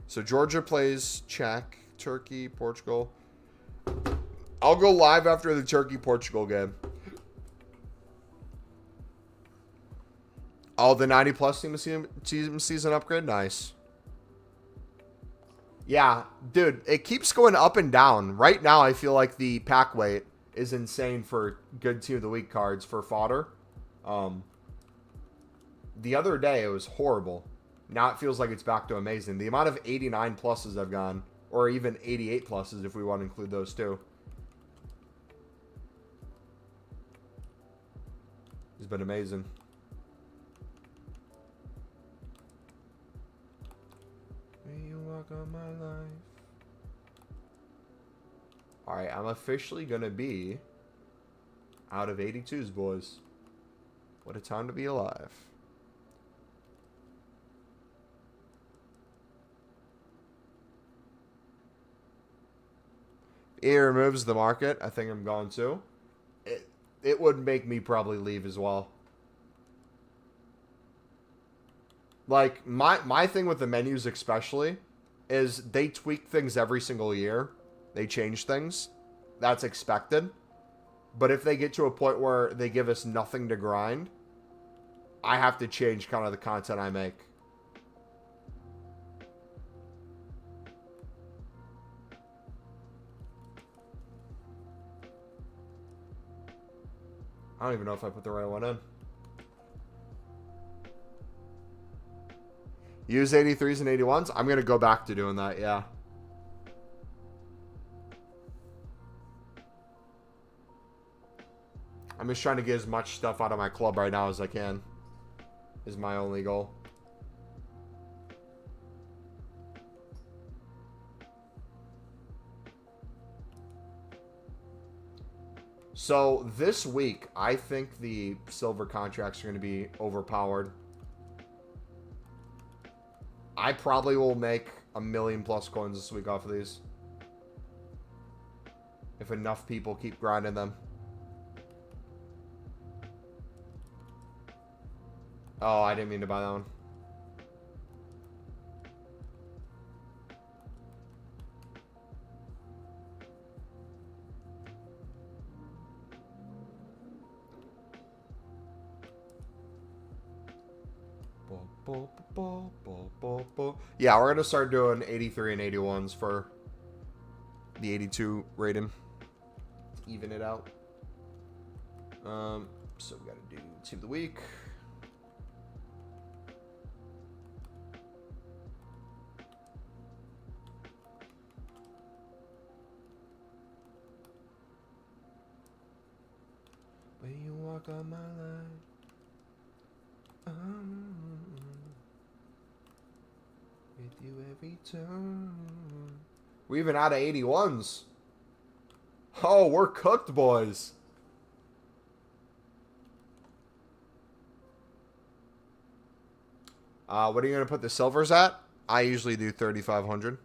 So Georgia plays Czech, Turkey, Portugal. I'll go live after the Turkey-Portugal game. Oh, the 90-plus team season upgrade? Nice. Yeah, dude, it keeps going up and down. Right now, I feel like the pack weight is insane for good Team of the Week cards for fodder. The other day, it was horrible. Now it feels like it's back to amazing. The amount of 89 pluses I've gone, or even 88 pluses if we want to include those too, has been amazing. May you walk on my life. Alright, I'm officially going to be out of 82s, boys. What a time to be alive. It removes the market. I think I'm going to. It would make me probably leave as well. Like, my thing with the menus especially is they tweak things every single year. They change things. That's expected. But if they get to a point where they give us nothing to grind, I have to change kind of the content I make. I don't even know if I put the right one in. Use 83s and 81s? I'm going to go back to doing that, yeah. I'm just trying to get as much stuff out of my club right now as I can. Is my only goal. So this week, I think the silver contracts are going to be overpowered. I probably will make 1 million plus coins this week off of these. If enough people keep grinding them. Oh, I didn't mean to buy that one. Yeah, we're going to start doing 83 and 81s for the 82 rating. Even it out. So we got to do Team of the Week. When you walk on my line, with you every turn. We're even out of 81s. Oh, we're cooked, boys. What are you going to put the silvers at? I usually do 3,500.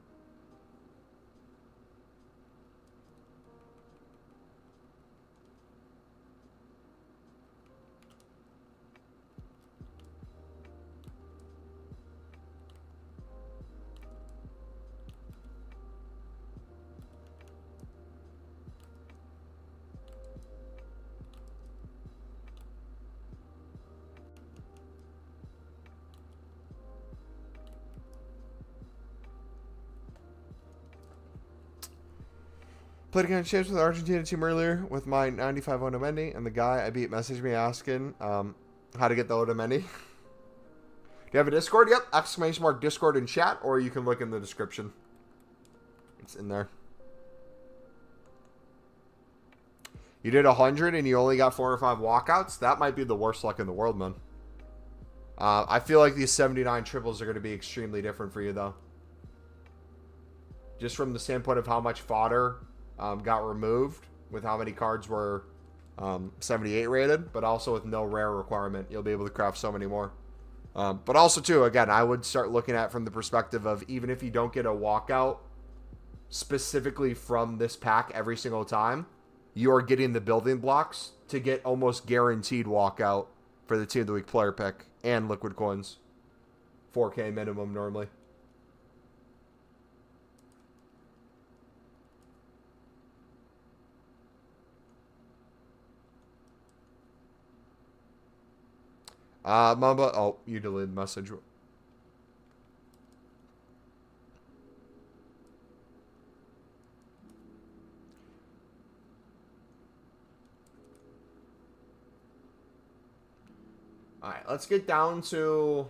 Played against champs with the Argentina team earlier with my 95 Otamendi, and the guy I beat messaged me asking how to get the Otamendi. Do you have a Discord? Yep. Exclamation mark Discord in chat, or you can look in the description. It's in there. You did 100 and you only got 4 or 5 walkouts? That might be the worst luck in the world, man. I feel like these 79 triples are going to be extremely different for you, though. Just from the standpoint of how much fodder got removed with how many cards were 78 rated, but also with no rare requirement, you'll be able to craft so many more. But also, too, again, I would start looking at from the perspective of even if you don't get a walkout specifically from this pack every single time, you are getting the building blocks to get almost guaranteed walkout for the Team of the Week player pick and liquid coins. 4K minimum normally. Mamba, oh, you deleted the message. Alright, let's get down to...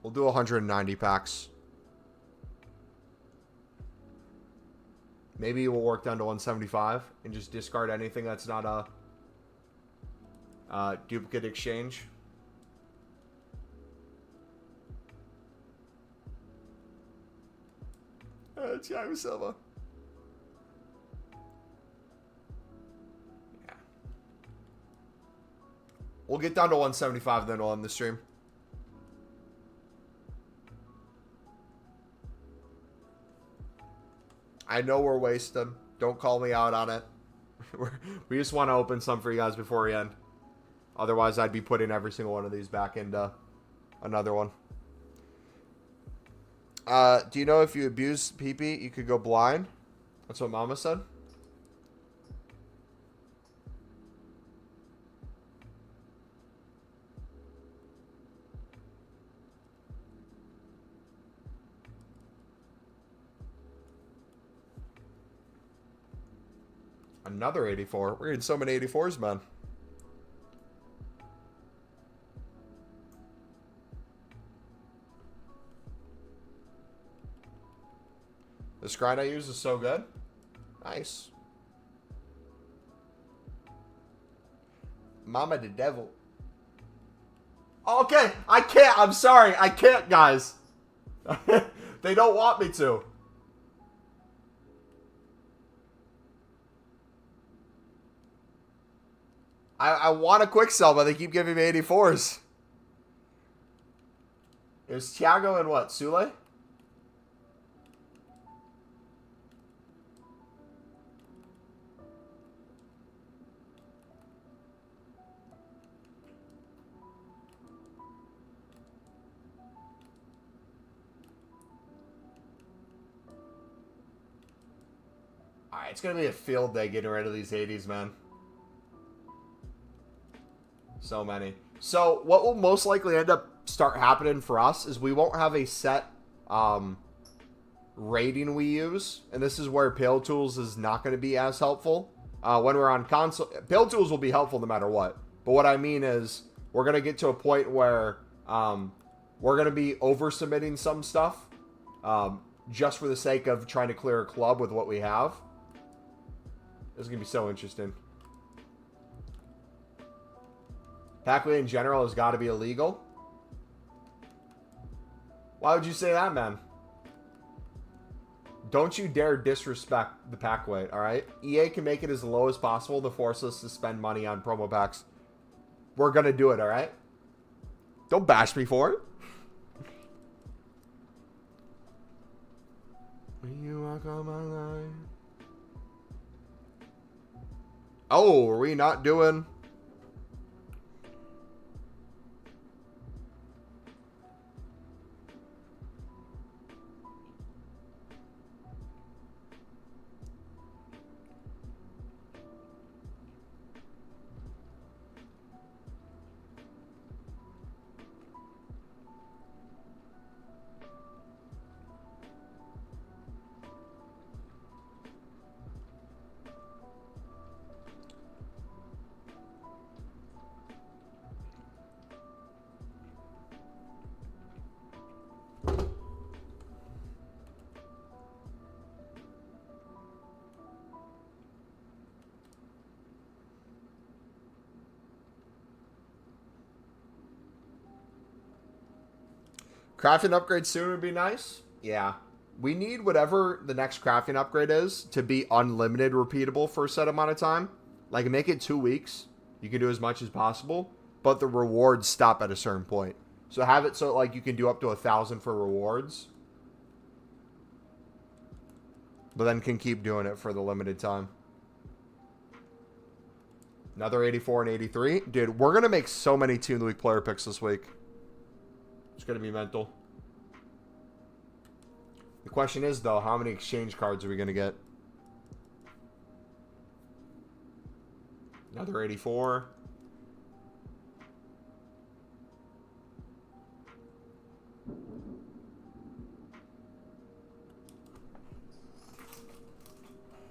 We'll do 190 packs. Maybe we'll work down to 175 and just discard anything that's not a duplicate exchange. Thiago Silva. Yeah. We'll get down to 175, then we'll end the stream. I know we're wasted. Don't call me out on it. We just want to open some for you guys before we end. Otherwise, I'd be putting every single one of these back into another one. Do you know if you abuse PP, you could go blind? That's what Mama said. Another 84. We're getting so many 84s, man. The grind I use is so good. Nice. Mama the devil. Okay, I can't. I'm sorry. I can't, guys. They don't want me to. I want a quick sell, but they keep giving me 84s. It was Thiago and what? Sule? Alright, it's going to be a field day getting rid of these 80s, man. So many. So what will most likely end up start happening for us is we won't have a set rating we use, and this is where Pale Tools is not going to be as helpful. When we're on console, Pale Tools will be helpful no matter what. But what I mean is we're going to get to a point where we're going to be over submitting some stuff just for the sake of trying to clear a club with what we have. This is going to be so interesting. Pac-Man in general has got to be illegal. Why would you say that, man? Don't you dare disrespect the pack weight, alright? EA can make it as low as possible to force us to spend money on promo packs. We're gonna do it, alright? Don't bash me for it. When you walk on my line. Oh, are we not doing... Crafting upgrade soon would be nice. Yeah. We need whatever the next crafting upgrade is to be unlimited repeatable for a set amount of time. Like, make it 2 weeks. You can do as much as possible. But the rewards stop at a certain point. So have it so, like, you can do up to 1,000 for rewards. But then can keep doing it for the limited time. Another 84 and 83. Dude, we're going to make so many Team of the Week player picks this week. It's going to be mental. The question is, though, how many exchange cards are we going to get? Another 84.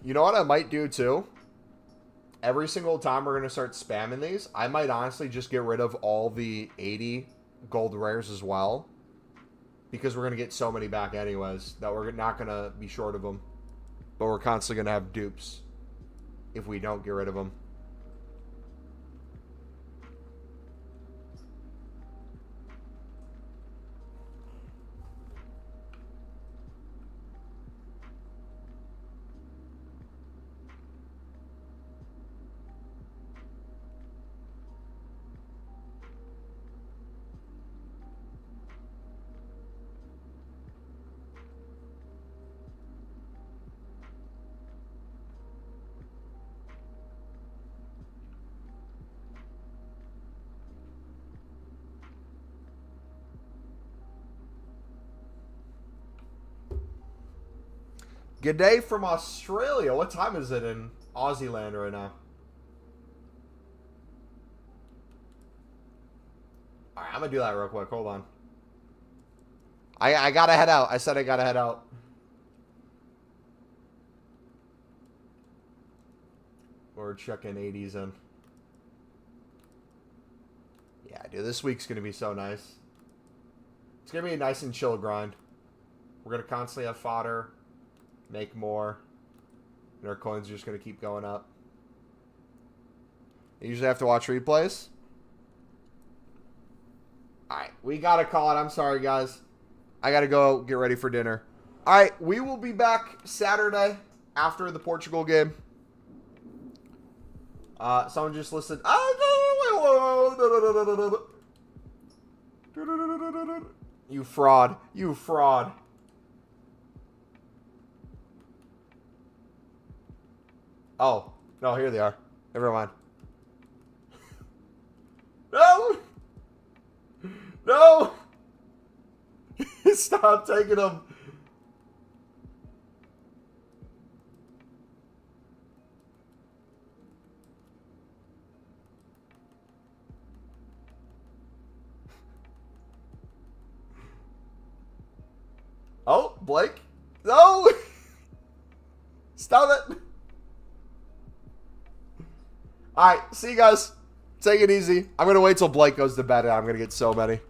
You know what I might do, too? Every single time we're going to start spamming these, I might honestly just get rid of all the 80 gold rares as well, because we're going to get so many back anyways that we're not going to be short of them, but we're constantly going to have dupes if we don't get rid of them. Good day from Australia. What time is it in Aussie land right now? Alright, I'm going to do that real quick. Hold on. I got to head out. I said I got to head out. We're checking 80s in. Yeah, dude, this week's going to be so nice. It's going to be a nice and chill grind. We're going to constantly have fodder. Make more. And our coins are just going to keep going up. You usually have to watch replays. Alright, we got to call it. I'm sorry, guys. I got to go get ready for dinner. Alright, we will be back Saturday after the Portugal game. Someone just listened. You fraud. You fraud. Oh, no, here they are. Never mind. No! No! Stop taking them. Blake? No! Stop it. Alright, see you guys. Take it easy. I'm going to wait till Blake goes to bed and I'm going to get so many.